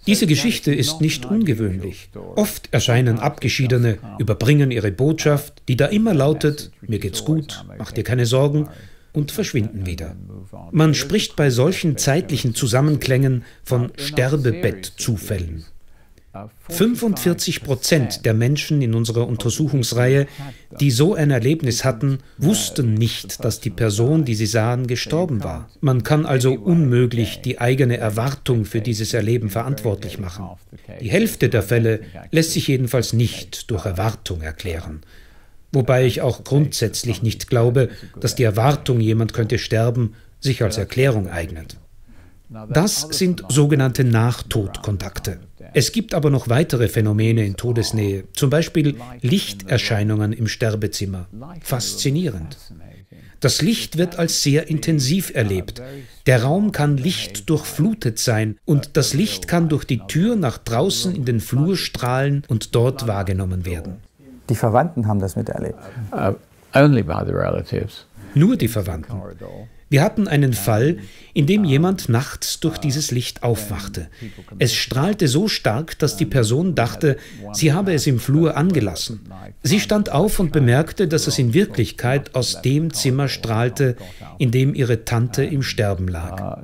Diese Geschichte ist nicht ungewöhnlich. Oft erscheinen Abgeschiedene, überbringen ihre Botschaft, die da immer lautet, mir geht's gut, mach dir keine Sorgen, und verschwinden wieder. Man spricht bei solchen zeitlichen Zusammenklängen von Sterbebettzufällen. 45% der Menschen in unserer Untersuchungsreihe, die so ein Erlebnis hatten, wussten nicht, dass die Person, die sie sahen, gestorben war. Man kann also unmöglich die eigene Erwartung für dieses Erleben verantwortlich machen. Die Hälfte der Fälle lässt sich jedenfalls nicht durch Erwartung erklären. Wobei ich auch grundsätzlich nicht glaube, dass die Erwartung, jemand könnte sterben, sich als Erklärung eignet. Das sind sogenannte Nachtodkontakte. Es gibt aber noch weitere Phänomene in Todesnähe, zum Beispiel Lichterscheinungen im Sterbezimmer. Faszinierend. Das Licht wird als sehr intensiv erlebt. Der Raum kann lichtdurchflutet sein und das Licht kann durch die Tür nach draußen in den Flur strahlen und dort wahrgenommen werden. Die Verwandten haben das miterlebt? Only by the relatives. Nur die Verwandten. Wir hatten einen Fall, in dem jemand nachts durch dieses Licht aufwachte. Es strahlte so stark, dass die Person dachte, sie habe es im Flur angelassen. Sie stand auf und bemerkte, dass es in Wirklichkeit aus dem Zimmer strahlte, in dem ihre Tante im Sterben lag.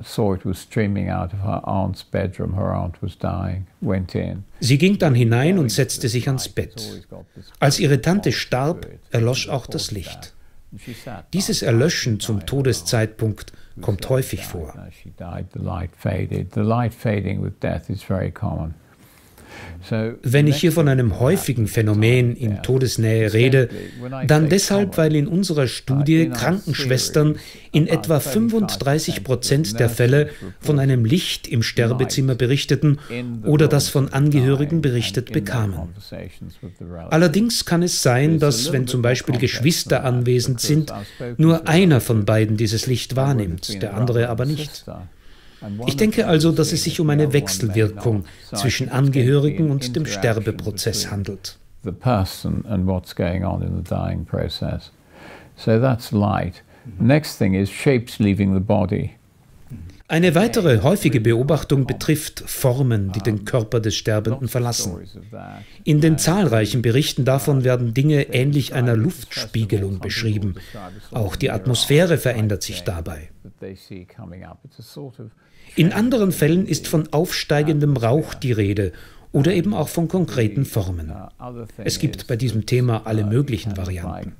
Sie ging dann hinein und setzte sich ans Bett. Als ihre Tante starb, erlosch auch das Licht. Dieses Erlöschen zum Todeszeitpunkt kommt häufig vor. Wenn ich hier von einem häufigen Phänomen in Todesnähe rede, dann deshalb, weil in unserer Studie Krankenschwestern in etwa 35% der Fälle von einem Licht im Sterbezimmer berichteten oder das von Angehörigen berichtet bekamen. Allerdings kann es sein, dass, wenn zum Beispiel Geschwister anwesend sind, nur einer von beiden dieses Licht wahrnimmt, der andere aber nicht. Ich denke also, dass es sich um eine Wechselwirkung zwischen Angehörigen und dem Sterbeprozess handelt. Eine weitere häufige Beobachtung betrifft Formen, die den Körper des Sterbenden verlassen. In den zahlreichen Berichten davon werden Dinge ähnlich einer Luftspiegelung beschrieben. Auch die Atmosphäre verändert sich dabei. In anderen Fällen ist von aufsteigendem Rauch die Rede oder eben auch von konkreten Formen. Es gibt bei diesem Thema alle möglichen Varianten.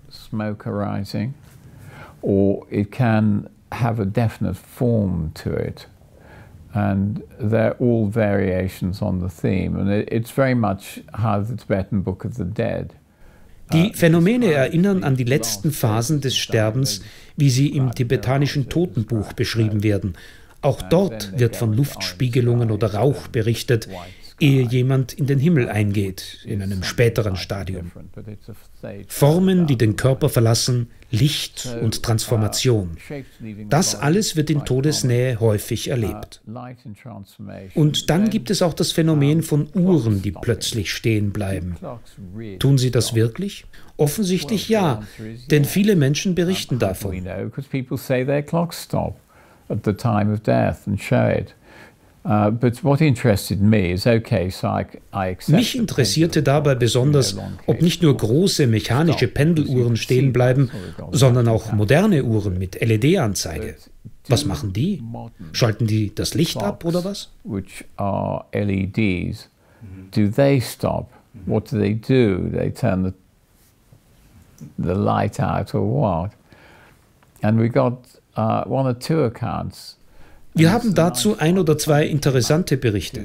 Or it can have a definite form to it, and they're all variations on the theme, and it's very much how the Tibetan Book of the Dead. Die Phänomene erinnern an die letzten Phasen des Sterbens, wie sie im tibetanischen Totenbuch beschrieben werden. Auch dort wird von Luftspiegelungen oder Rauch berichtet, ehe jemand in den Himmel eingeht, in einem späteren Stadium. Formen, die den Körper verlassen, Licht und Transformation. Das alles wird in Todesnähe häufig erlebt. Und dann gibt es auch das Phänomen von Uhren, die plötzlich stehen bleiben. Tun sie das wirklich? Offensichtlich ja, denn viele Mich interessierte dabei besonders, ob nicht nur große mechanische Pendeluhren stehen bleiben, sondern auch moderne Uhren mit LED-Anzeige. Was machen die? Schalten die das Licht ab oder was? Which are LEDs. Do they stop? What do? They turn the light out or what? And we got one or two accounts. Wir haben dazu ein oder zwei interessante Berichte.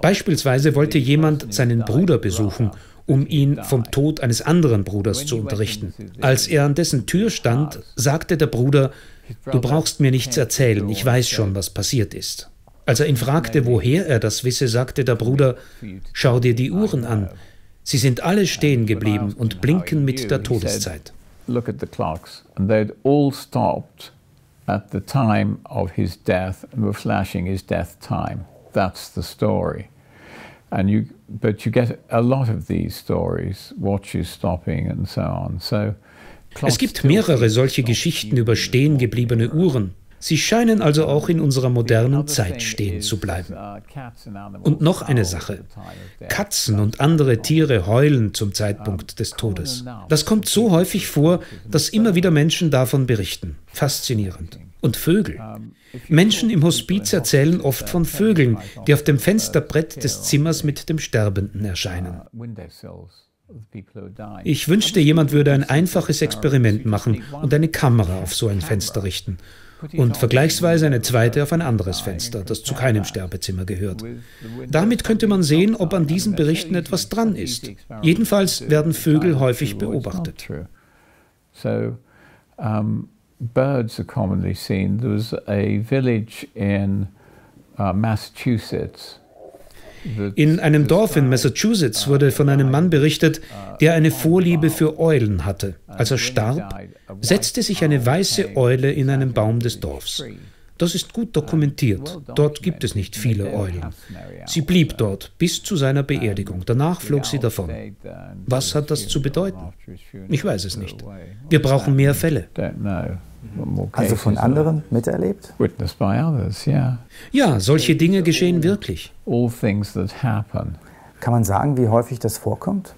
Beispielsweise wollte jemand seinen Bruder besuchen, um ihn vom Tod eines anderen Bruders zu unterrichten. Als er an dessen Tür stand, sagte der Bruder, »Du brauchst mir nichts erzählen, ich weiß schon, was passiert ist.« Als er ihn fragte, woher er das wisse, sagte der Bruder, »Schau dir die Uhren an. Sie sind alle stehen geblieben und blinken mit der Todeszeit.« Look at the clocks, and they'd all stopped at the time of his death and were flashing his death time. That's the story. But you get a lot of these stories, watches stopping and so on. Es gibt mehrere solche Geschichten über stehen gebliebene Uhren. Sie scheinen also auch in unserer modernen Zeit stehen zu bleiben. Und noch eine Sache. Katzen und andere Tiere heulen zum Zeitpunkt des Todes. Das kommt so häufig vor, dass immer wieder Menschen davon berichten. Faszinierend. Und Vögel. Menschen im Hospiz erzählen oft von Vögeln, die auf dem Fensterbrett des Zimmers mit dem Sterbenden erscheinen. Ich wünschte, jemand würde ein einfaches Experiment machen und eine Kamera auf so ein Fenster richten. Und vergleichsweise eine zweite auf ein anderes Fenster, das zu keinem Sterbezimmer gehört. Damit könnte man sehen, ob an diesen Berichten etwas dran ist. Jedenfalls werden Vögel häufig beobachtet. Birds are commonly seen. There was a village in Massachusetts. In einem Dorf in Massachusetts wurde von einem Mann berichtet, der eine Vorliebe für Eulen hatte. Als er starb, setzte sich eine weiße Eule in einen Baum des Dorfs. Das ist gut dokumentiert. Dort gibt es nicht viele Eulen. Sie blieb dort bis zu seiner Beerdigung. Danach flog sie davon. Was hat das zu bedeuten? Ich weiß es nicht. Wir brauchen mehr Fälle. Also von anderen miterlebt? Ja, solche Dinge geschehen wirklich. Kann man sagen, wie häufig das vorkommt?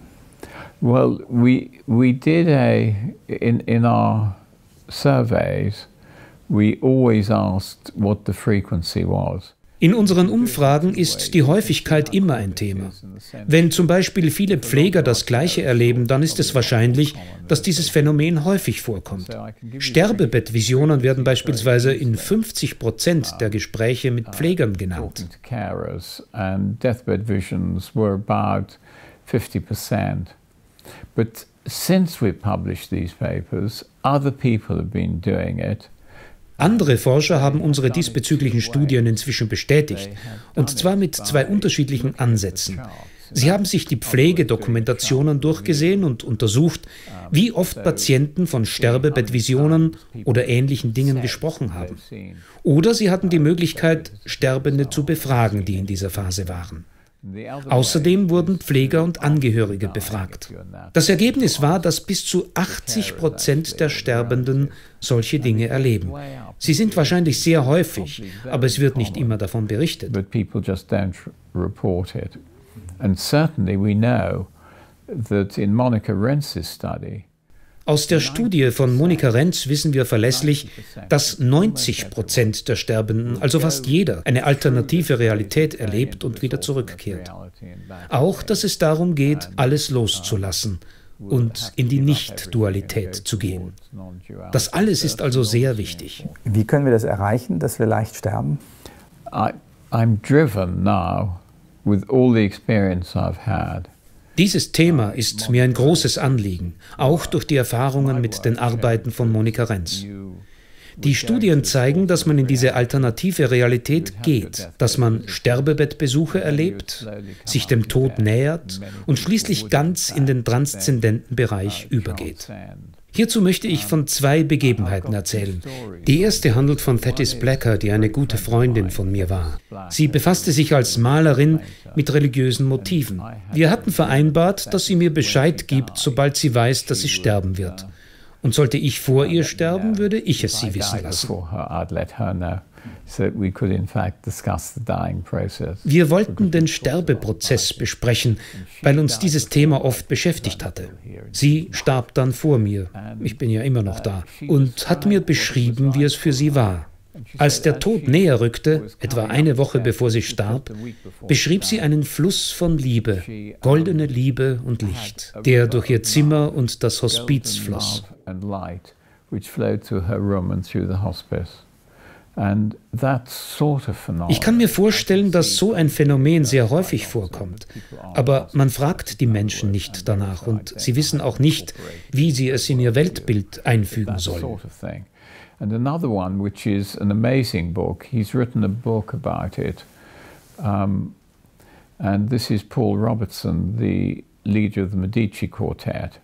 Well, we did in our surveys, we always asked what the frequency was. In unseren Umfragen ist die Häufigkeit immer ein Thema. Wenn zum Beispiel viele Pfleger das Gleiche erleben, dann ist es wahrscheinlich, dass dieses Phänomen häufig vorkommt. Sterbebettvisionen werden beispielsweise in 50% der Gespräche mit Pflegern genannt. But since we published these papers, other people have been doing it. Andere Forscher haben unsere diesbezüglichen Studien inzwischen bestätigt, und zwar mit zwei unterschiedlichen Ansätzen. Sie haben sich die Pflegedokumentationen durchgesehen und untersucht, wie oft Patienten von Sterbebettvisionen oder ähnlichen Dingen gesprochen haben. Oder sie hatten die Möglichkeit, Sterbende zu befragen, die in dieser Phase waren. Außerdem wurden Pfleger und Angehörige befragt. Das Ergebnis war, dass bis zu 80% der Sterbenden solche Dinge erleben. Sie sind wahrscheinlich sehr häufig, aber es wird nicht immer davon berichtet. And certainly we know that in Monica Rentz's study, aus der Studie von Monika Rentz wissen wir verlässlich, dass 90% der Sterbenden, also fast jeder, eine alternative Realität erlebt und wieder zurückkehrt. Auch, dass es darum geht, alles loszulassen und in die Nicht-Dualität zu gehen. Das alles ist also sehr wichtig. Wie können wir das erreichen, dass wir leicht sterben? I'm driven now with all the experience I've had. Dieses Thema ist mir ein großes Anliegen, auch durch die Erfahrungen mit den Arbeiten von Monika Rentz. Die Studien zeigen, dass man in diese alternative Realität geht, dass man Sterbebettbesuche erlebt, sich dem Tod nähert und schließlich ganz in den transzendenten Bereich übergeht. Hierzu möchte ich von zwei Begebenheiten erzählen. Die erste handelt von Thetis Blacker, die eine gute Freundin von mir war. Sie befasste sich als Malerin mit religiösen Motiven. Wir hatten vereinbart, dass sie mir Bescheid gibt, sobald sie weiß, dass sie sterben wird. Und sollte ich vor ihr sterben, würde ich es sie wissen lassen. Wir wollten den Sterbeprozess besprechen, weil uns dieses Thema oft beschäftigt hatte. Sie starb dann vor mir, ich bin ja immer noch da, und hat mir beschrieben, wie es für sie war. Als der Tod näher rückte, etwa eine Woche bevor sie starb, beschrieb sie einen Fluss von Liebe, goldene Liebe und Licht, der durch ihr Zimmer und das Hospiz floss. Ich kann mir vorstellen, dass so ein Phänomen sehr häufig vorkommt, aber man fragt die Menschen nicht danach und sie wissen auch nicht, wie sie es in ihr Weltbild einfügen sollen. And another one, which is an amazing book, he's written a book about it, and this is Paul Robertson, the leader of the Medici Quartet.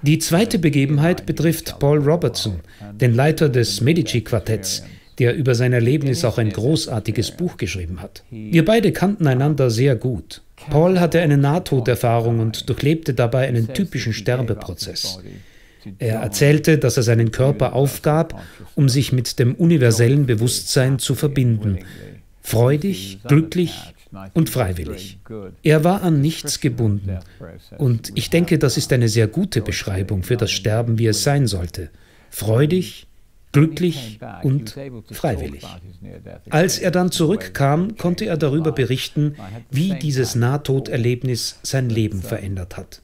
Die zweite Begebenheit betrifft Paul Robertson, den Leiter des Medici-Quartetts, der über sein Erlebnis auch ein großartiges Buch geschrieben hat. Wir beide kannten einander sehr gut. Paul hatte eine Nahtoderfahrung und durchlebte dabei einen typischen Sterbeprozess. Er erzählte, dass er seinen Körper aufgab, um sich mit dem universellen Bewusstsein zu verbinden. Freudig, glücklich und freiwillig. Er war an nichts gebunden. Und ich denke, das ist eine sehr gute Beschreibung für das Sterben, wie es sein sollte. Freudig, glücklich und freiwillig. Als er dann zurückkam, konnte er darüber berichten, wie dieses Nahtoderlebnis sein Leben verändert hat.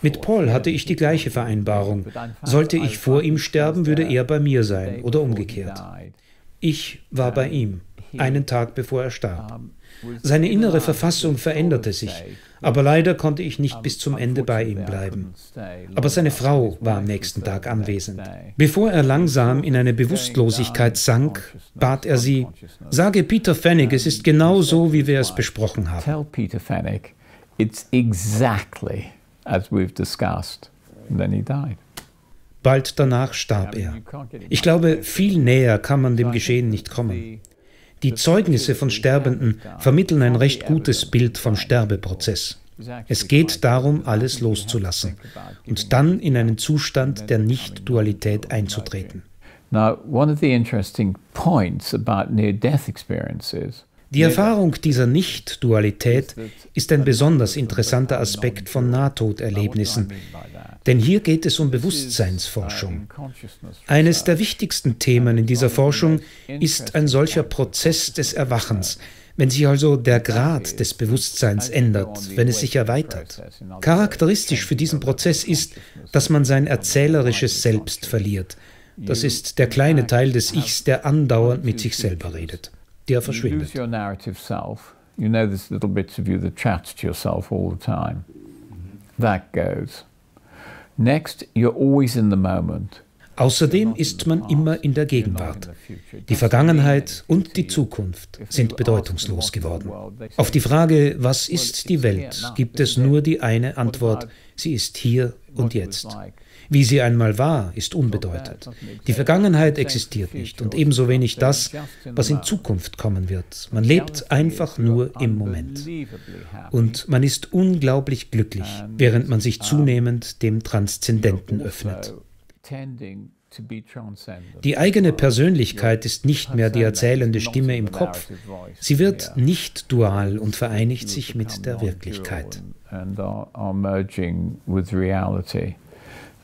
Mit Paul hatte ich die gleiche Vereinbarung. Sollte ich vor ihm sterben, würde er bei mir sein oder umgekehrt. Ich war bei ihm, einen Tag bevor er starb. Seine innere Verfassung veränderte sich, aber leider konnte ich nicht bis zum Ende bei ihm bleiben. Aber seine Frau war am nächsten Tag anwesend. Bevor er langsam in eine Bewusstlosigkeit sank, bat er sie, sage Peter Fenwick, es ist genau so, wie wir es besprochen haben. Tell Peter Fenwick, it's exactly as we've discussed. And then he died. Bald danach starb er. Ich glaube, viel näher kann man dem Geschehen nicht kommen. Die Zeugnisse von Sterbenden vermitteln ein recht gutes Bild vom Sterbeprozess. Es geht darum, alles loszulassen und dann in einen Zustand der Nicht-Dualität einzutreten. Now, one of the interesting points about near-death experiences. Die Erfahrung dieser Nicht-Dualität ist ein besonders interessanter Aspekt von Nahtoderlebnissen, denn hier geht es um Bewusstseinsforschung. Eines der wichtigsten Themen in dieser Forschung ist ein solcher Prozess des Erwachens, wenn sich also der Grad des Bewusstseins ändert, wenn es sich erweitert. Charakteristisch für diesen Prozess ist, dass man sein erzählerisches Selbst verliert. Das ist der kleine Teil des Ichs, der andauernd mit sich selber redet. Der verschwindet. That goes. Next, you're always in the moment. Außerdem ist man immer in der Gegenwart. Die Vergangenheit und die Zukunft sind bedeutungslos geworden. Auf die Frage, was ist die Welt, gibt es nur die eine Antwort: Sie ist hier und jetzt. Wie sie einmal war, ist unbedeutend. Die Vergangenheit existiert nicht und ebenso wenig das, was in Zukunft kommen wird. Man lebt einfach nur im Moment. Und man ist unglaublich glücklich, während man sich zunehmend dem Transzendenten öffnet. Die eigene Persönlichkeit ist nicht mehr die erzählende Stimme im Kopf. Sie wird nicht dual und vereinigt sich mit der Wirklichkeit.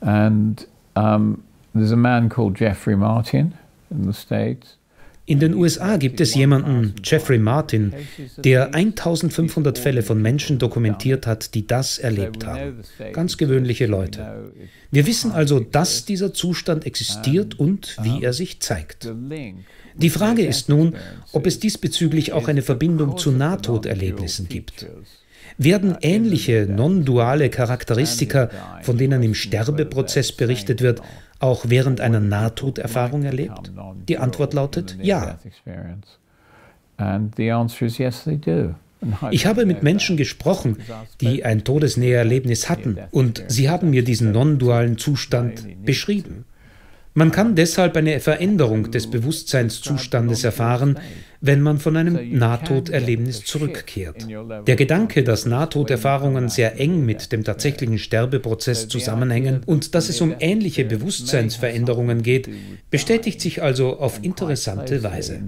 And there's a man called Jeffrey Martin in the States. In den USA gibt es jemanden, Jeffrey Martin, der 1500 Fälle von Menschen dokumentiert hat, die das erlebt haben. Ganz gewöhnliche Leute. Wir wissen also, dass dieser Zustand existiert und wie er sich zeigt. Die Frage ist nun, ob es diesbezüglich auch eine Verbindung zu Nahtoderlebnissen gibt. Werden ähnliche non-duale Charakteristika, von denen im Sterbeprozess berichtet wird, auch während einer Nahtoderfahrung erlebt? Die Antwort lautet ja. Ich habe mit Menschen gesprochen, die ein Todesnäherlebnis hatten, und sie haben mir diesen non-dualen Zustand beschrieben. Man kann deshalb eine Veränderung des Bewusstseinszustandes erfahren, wenn man von einem Nahtoderlebnis zurückkehrt. Der Gedanke, dass Nahtoderfahrungen sehr eng mit dem tatsächlichen Sterbeprozess zusammenhängen und dass es um ähnliche Bewusstseinsveränderungen geht, bestätigt sich also auf interessante Weise.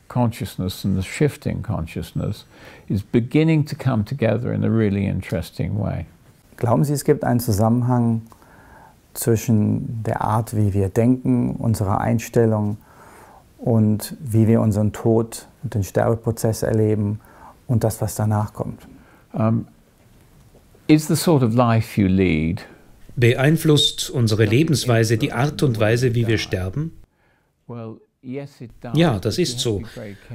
Consciousness and the shifting consciousness is beginning to come together in a really interesting way. Glauben Sie, es gibt einen Zusammenhang zwischen der Art, wie wir denken, unserer Einstellung und wie wir unseren Tod und den Sterbeprozess erleben und das, was danach kommt? Is the sort of life you lead? Beeinflusst unsere Lebensweise die Art und Weise, wie wir sterben? Ja, das ist so.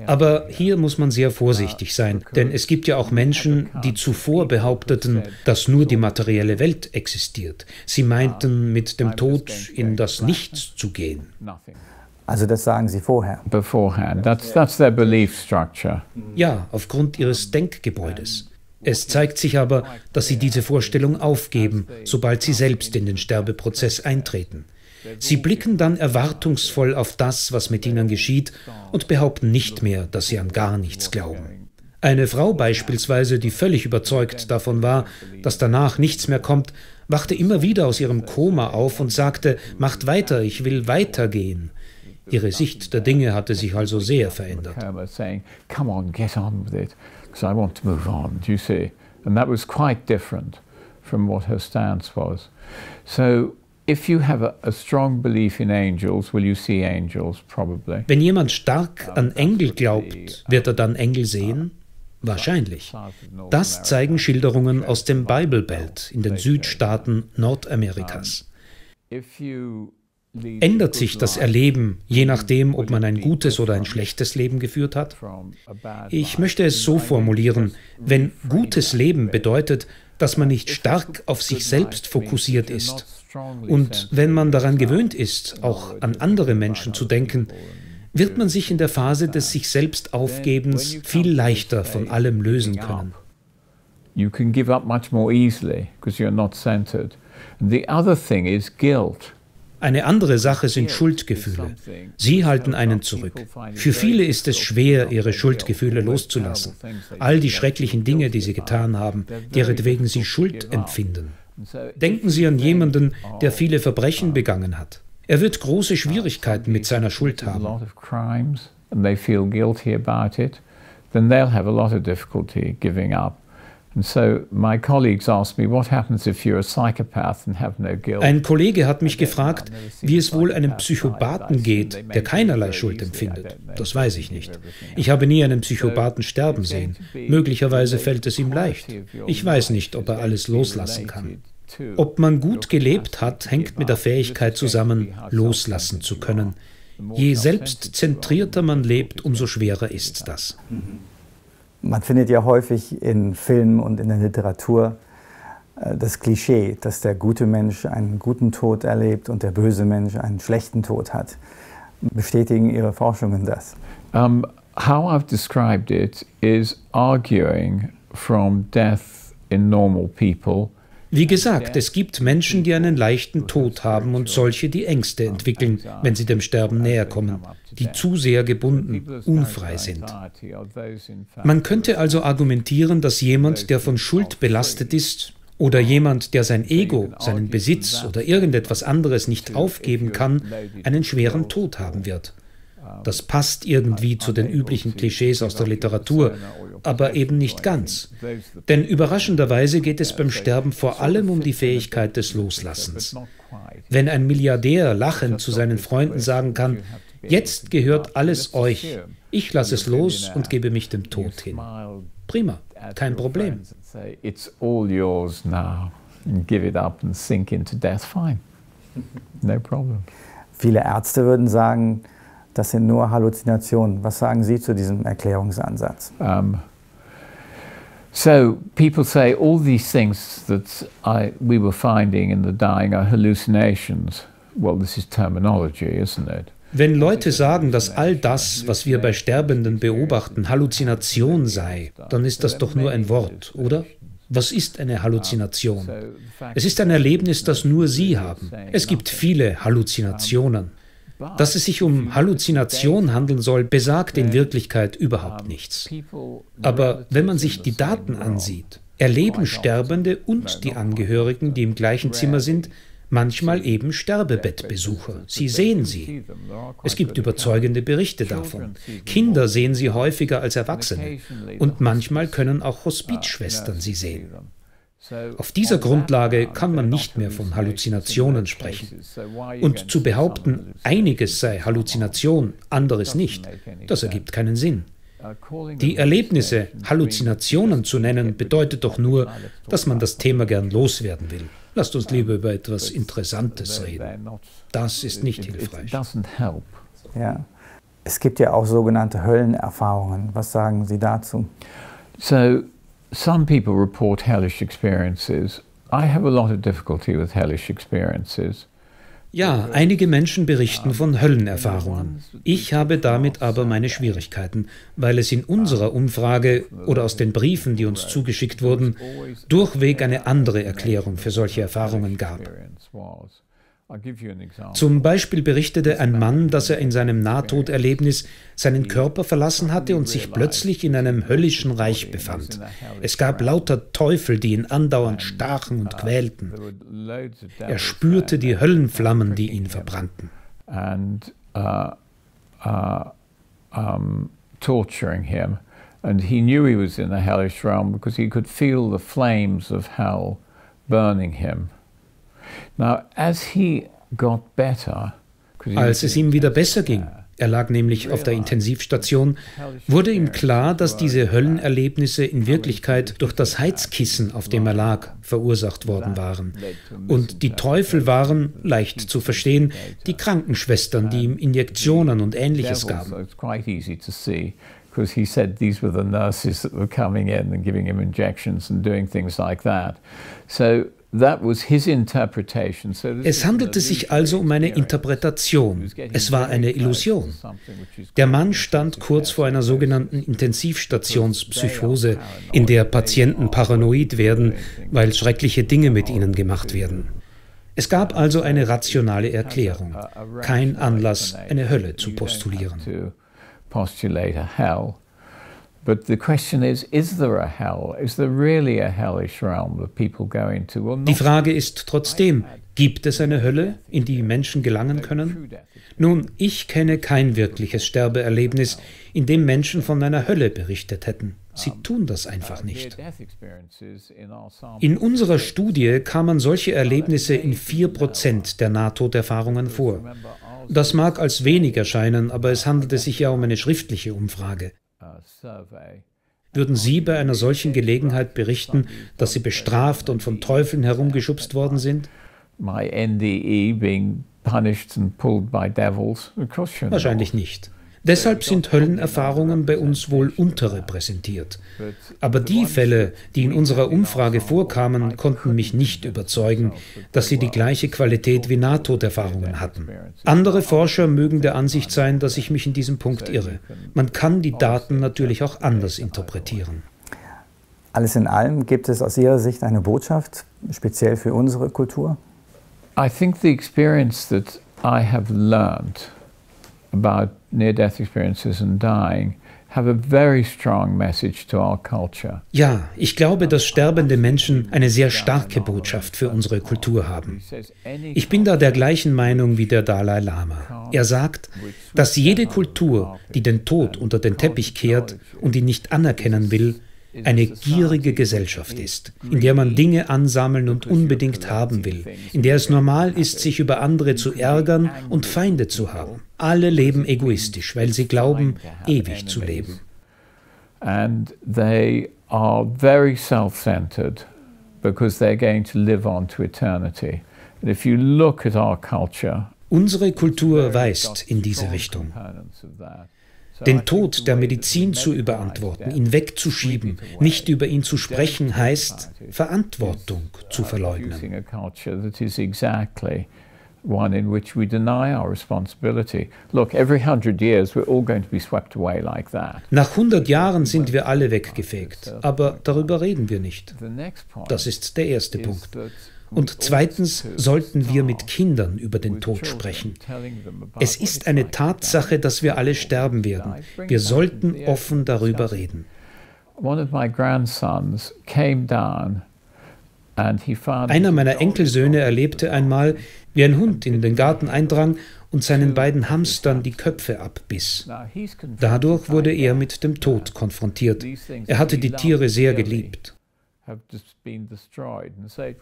Aber hier muss man sehr vorsichtig sein, denn es gibt ja auch Menschen, die zuvor behaupteten, dass nur die materielle Welt existiert. Sie meinten, mit dem Tod in das Nichts zu gehen. Also das sagen Sie vorher? Beforehand. That's their belief structure. Ja, aufgrund ihres Denkgebäudes. Es zeigt sich aber, dass sie diese Vorstellung aufgeben, sobald sie selbst in den Sterbeprozess eintreten. Sie blicken dann erwartungsvoll auf das, was mit ihnen geschieht, und behaupten nicht mehr, dass sie an gar nichts glauben. Eine Frau beispielsweise, die völlig überzeugt davon war, dass danach nichts mehr kommt, wachte immer wieder aus ihrem Koma auf und sagte: „Macht weiter, ich will weitergehen." Ihre Sicht der Dinge hatte sich also sehr verändert. Come on, get on with it, because I want to move on. Do you see? And that was quite different from what her stance was. So, if you have a strong belief in angels, will you see angels? Probably. Wenn jemand stark an Engel glaubt, wird er dann Engel sehen? Wahrscheinlich. Das zeigen Schilderungen aus dem Bible Belt in den Südstaaten Nordamerikas. Ändert sich das Erleben, je nachdem, ob man ein gutes oder ein schlechtes Leben geführt hat? Ich möchte es so formulieren: Wenn gutes Leben bedeutet, dass man nicht stark auf sich selbst fokussiert ist, und wenn man daran gewöhnt ist, auch an andere Menschen zu denken, wird man sich in der Phase des sich selbst Aufgebens viel leichter von allem lösen können. you can give up much more easily because you're not centered. And the other thing is guilt. Eine andere Sache sind Schuldgefühle. Sie halten einen zurück. Für viele ist es schwer, ihre Schuldgefühle loszulassen. All die schrecklichen Dinge, die sie getan haben, deretwegen sie Schuld empfinden. Denken Sie an jemanden, der viele Verbrechen begangen hat. Er wird große Schwierigkeiten mit seiner Schuld haben. Then they'll have a lot of difficulty giving up. And so my colleagues asked me, what happens if you're a psychopath and have no guilt? Ein Kollege hat mich gefragt, wie es wohl einem Psychopathen geht, der keinerlei Schuld empfindet. Das weiß ich nicht. Ich habe nie einen Psychopathen sterben sehen. Möglicherweise fällt es ihm leicht. Ich weiß nicht, ob er alles loslassen kann. Ob man gut gelebt hat, hängt mit der Fähigkeit zusammen, loslassen zu können. Je selbstzentrierter man lebt, umso schwerer ist das. Man findet ja häufig in Filmen und in der Literatur das Klischee, dass der gute Mensch einen guten Tod erlebt und der böse Mensch einen schlechten Tod hat. Bestätigen Ihre Forschungen das? How I've described it is arguing from death in normal people. Wie gesagt, es gibt Menschen, die einen leichten Tod haben und solche, die Ängste entwickeln, wenn sie dem Sterben näher kommen, die zu sehr gebunden, unfrei sind. Man könnte also argumentieren, dass jemand, der von Schuld belastet ist, oder jemand, der sein Ego, seinen Besitz oder irgendetwas anderes nicht aufgeben kann, einen schweren Tod haben wird. Das passt irgendwie zu den üblichen Klischees aus der Literatur, aber eben nicht ganz. Denn überraschenderweise geht es beim Sterben vor allem um die Fähigkeit des Loslassens. Wenn ein Milliardär lachend zu seinen Freunden sagen kann, jetzt gehört alles euch, ich lasse es los und gebe mich dem Tod hin. Prima, kein Problem. It's all yours now. Give it up and sink into death. Fine. No problem. Viele Ärzte würden sagen, das sind nur Halluzinationen. Was sagen Sie zu diesem Erklärungsansatz? So people say all these things that we were finding in the dying are hallucinations. Well, this is terminology, isn't it? Wenn Leute sagen, dass all das, was wir bei Sterbenden beobachten, Halluzination sei, dann ist das doch nur ein Wort, oder? Was ist eine Halluzination? Es ist ein Erlebnis, das nur Sie haben. Es gibt viele Halluzinationen. Dass es sich um Halluzination handeln soll, besagt in Wirklichkeit überhaupt nichts. Aber wenn man sich die Daten ansieht, erleben Sterbende und die Angehörigen, die im gleichen Zimmer sind, manchmal eben Sterbebettbesucher. Sie sehen sie. Es gibt überzeugende Berichte davon. Kinder sehen sie häufiger als Erwachsene. Und manchmal können auch Hospizschwestern sie sehen. Auf dieser Grundlage kann man nicht mehr von Halluzinationen sprechen. Und zu behaupten, einiges sei Halluzination, anderes nicht, das ergibt keinen Sinn. Die Erlebnisse Halluzinationen zu nennen, bedeutet doch nur, dass man das Thema gern loswerden will. Lasst uns lieber über etwas Interessantes reden. Das ist nicht hilfreich. Ja. Es gibt ja auch sogenannte Höllenerfahrungen. Was sagen Sie dazu? So, some people report hellish experiences. I have a lot of difficulty with hellish experiences. Ja, einige Menschen berichten von Höllenerfahrungen. Ich habe damit aber meine Schwierigkeiten, weil es in unserer Umfrage oder aus den Briefen, die uns zugeschickt wurden, durchweg eine andere Erklärung für solche Erfahrungen gab. Zum Beispiel berichtete ein Mann, dass er in seinem Nahtoderlebnis seinen Körper verlassen hatte und sich plötzlich in einem höllischen Reich befand. Es gab lauter Teufel, die ihn andauernd stachen und quälten. Er spürte die Höllenflammen, die ihn verbrannten. Torturing him, and he knew he was in the hellish realm because he could feel the flames of hell burning him. Now, as he got better, als es ihm wieder besser ging, er lag nämlich auf der Intensivstation, wurde ihm klar, dass diese Höllenerlebnisse in Wirklichkeit durch das Heizkissen, auf dem er lag, verursacht worden waren. Und die Teufel waren, leicht zu verstehen, die Krankenschwestern, die ihm Injektionen und Ähnliches gaben. Because he said these were the nurses that were coming in and giving him injections and doing things like that. So Es handelte sich also um eine Interpretation. Es war eine Illusion. Der Mann stand kurz vor einer sogenannten Intensivstationspsychose, in der Patienten paranoid werden, weil schreckliche Dinge mit ihnen gemacht werden. Es gab also eine rationale Erklärung, kein Anlass, eine Hölle zu postulieren. But the question is there a hell? Is there really a hellish realm that people go into? Well, die Frage ist trotzdem, gibt es eine Hölle, in die Menschen gelangen können? Nun, ich kenne kein wirkliches Sterbeerlebnis, in dem Menschen von einer Hölle berichtet hätten. Sie tun das einfach nicht. In unserer Studie kamen solche Erlebnisse in 4% der Nahtoderfahrungen vor. Das mag als wenig erscheinen, aber es handelte sich ja um eine schriftliche Umfrage. Würden Sie bei einer solchen Gelegenheit berichten, dass Sie bestraft und von Teufeln herumgeschubst worden sind? Wahrscheinlich nicht. Deshalb sind Höllenerfahrungen bei uns wohl unterrepräsentiert. Aber die Fälle, die in unserer Umfrage vorkamen, konnten mich nicht überzeugen, dass sie die gleiche Qualität wie Nahtoderfahrungen hatten. Andere Forscher mögen der Ansicht sein, dass ich mich in diesem Punkt irre. Man kann die Daten natürlich auch anders interpretieren. Alles in allem, gibt es aus Ihrer Sicht eine Botschaft, speziell für unsere Kultur? I think the experience that I have learned about near-death experiences and dying have a very strong message to our culture. Ja, ich glaube, dass sterbende Menschen eine sehr starke Botschaft für unsere Kultur haben. Ich bin da der gleichen Meinung wie der Dalai Lama. Er sagt, dass jede Kultur, die den Tod unter den Teppich kehrt und ihn nicht anerkennen will, eine gierige Gesellschaft ist, in der man Dinge ansammeln und unbedingt haben will, in der es normal ist, sich über andere zu ärgern und Feinde zu haben. Alle leben egoistisch, weil sie glauben, ewig zu leben. And they are very self-centered because they're going to live on to eternity. And if you look at our culture, unsere Kultur weist in diese Richtung. Den Tod der Medizin zu überantworten, ihn wegzuschieben, nicht über ihn zu sprechen, heißt, Verantwortung zu verleugnen. One in which we deny our responsibility. Look, every 100 years we're all going to be swept away like that. Nach 100 Jahren sind wir alle weggefegt, aber darüber reden wir nicht. Das ist der erste Punkt. Und zweitens sollten wir mit Kindern über den Tod sprechen. Es ist eine Tatsache, dass wir alle sterben werden. Wir sollten offen darüber reden. Einer meiner Enkelsöhne erlebte einmal, wie ein Hund in den Garten eindrang und seinen beiden Hamstern die Köpfe abbiss. Dadurch wurde er mit dem Tod konfrontiert. Er hatte die Tiere sehr geliebt.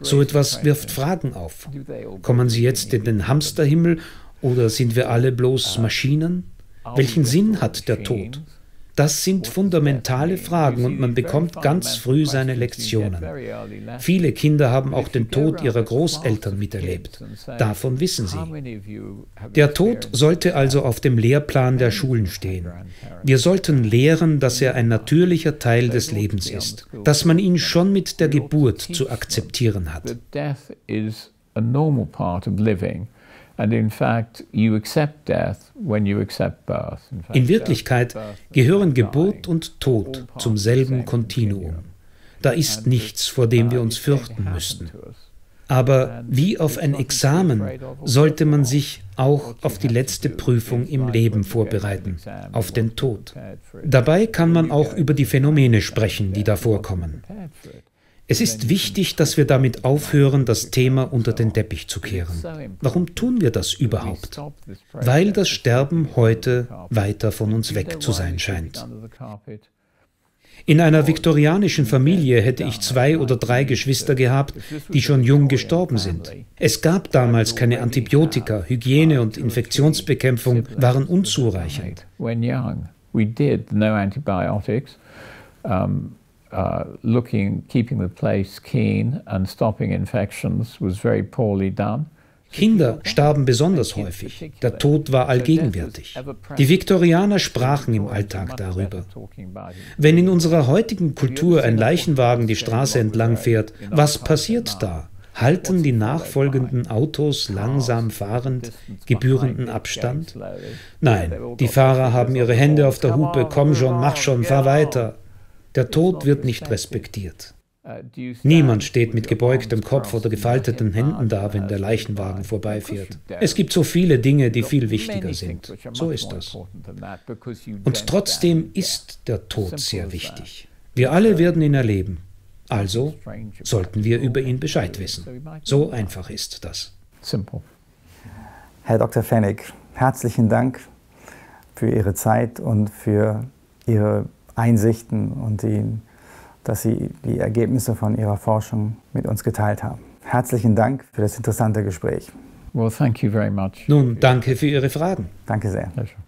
So etwas wirft Fragen auf. Kommen sie jetzt in den Hamsterhimmel oder sind wir alle bloß Maschinen? Welchen Sinn hat der Tod? Das sind fundamentale Fragen und man bekommt ganz früh seine Lektionen. Viele Kinder haben auch den Tod ihrer Großeltern miterlebt. Davon wissen sie. Der Tod sollte also auf dem Lehrplan der Schulen stehen. Wir sollten lehren, dass er ein natürlicher Teil des Lebens ist, dass man ihn schon mit der Geburt zu akzeptieren hat. And in fact, you accept death when you accept birth. In Wirklichkeit gehören Geburt und Tod zum selben Kontinuum. Da ist nichts, vor dem wir uns fürchten müssten. Aber wie auf ein Examen sollte man sich auch auf die letzte Prüfung im Leben vorbereiten, auf den Tod. Dabei kann man auch über die Phänomene sprechen, die da vorkommen. Es ist wichtig, dass wir damit aufhören, das Thema unter den Teppich zu kehren. Warum tun wir das überhaupt? Weil das Sterben heute weiter von uns weg zu sein scheint. In einer viktorianischen Familie hätte ich 2 oder 3 Geschwister gehabt, die schon jung gestorben sind. Es gab damals keine Antibiotika, Hygiene und Infektionsbekämpfung waren unzureichend. Keeping the place clean and stopping infections was very poorly done. Kinder starben besonders häufig. Der Tod war allgegenwärtig. Die Viktorianer sprachen im Alltag darüber. Wenn in unserer heutigen Kultur ein Leichenwagen die Straße entlang fährt, was passiert da? Halten die nachfolgenden Autos langsam fahrend gebührenden Abstand? Nein, die Fahrer haben ihre Hände auf der Hupe, komm schon, mach schon, fahr weiter. Der Tod wird nicht respektiert. Niemand steht mit gebeugtem Kopf oder gefalteten Händen da, wenn der Leichenwagen vorbeifährt. Es gibt so viele Dinge, die viel wichtiger sind. So ist das. Und trotzdem ist der Tod sehr wichtig. Wir alle werden ihn erleben. Also sollten wir über ihn Bescheid wissen. So einfach ist das. Simple. Herr Dr. Fennig, herzlichen Dank für Ihre Zeit und für Ihre Einsichten und dass Sie die Ergebnisse von Ihrer Forschung mit uns geteilt haben. Herzlichen Dank für das interessante Gespräch. Well, thank you very much. Nun, danke für Ihre Fragen. Danke sehr. Pleasure.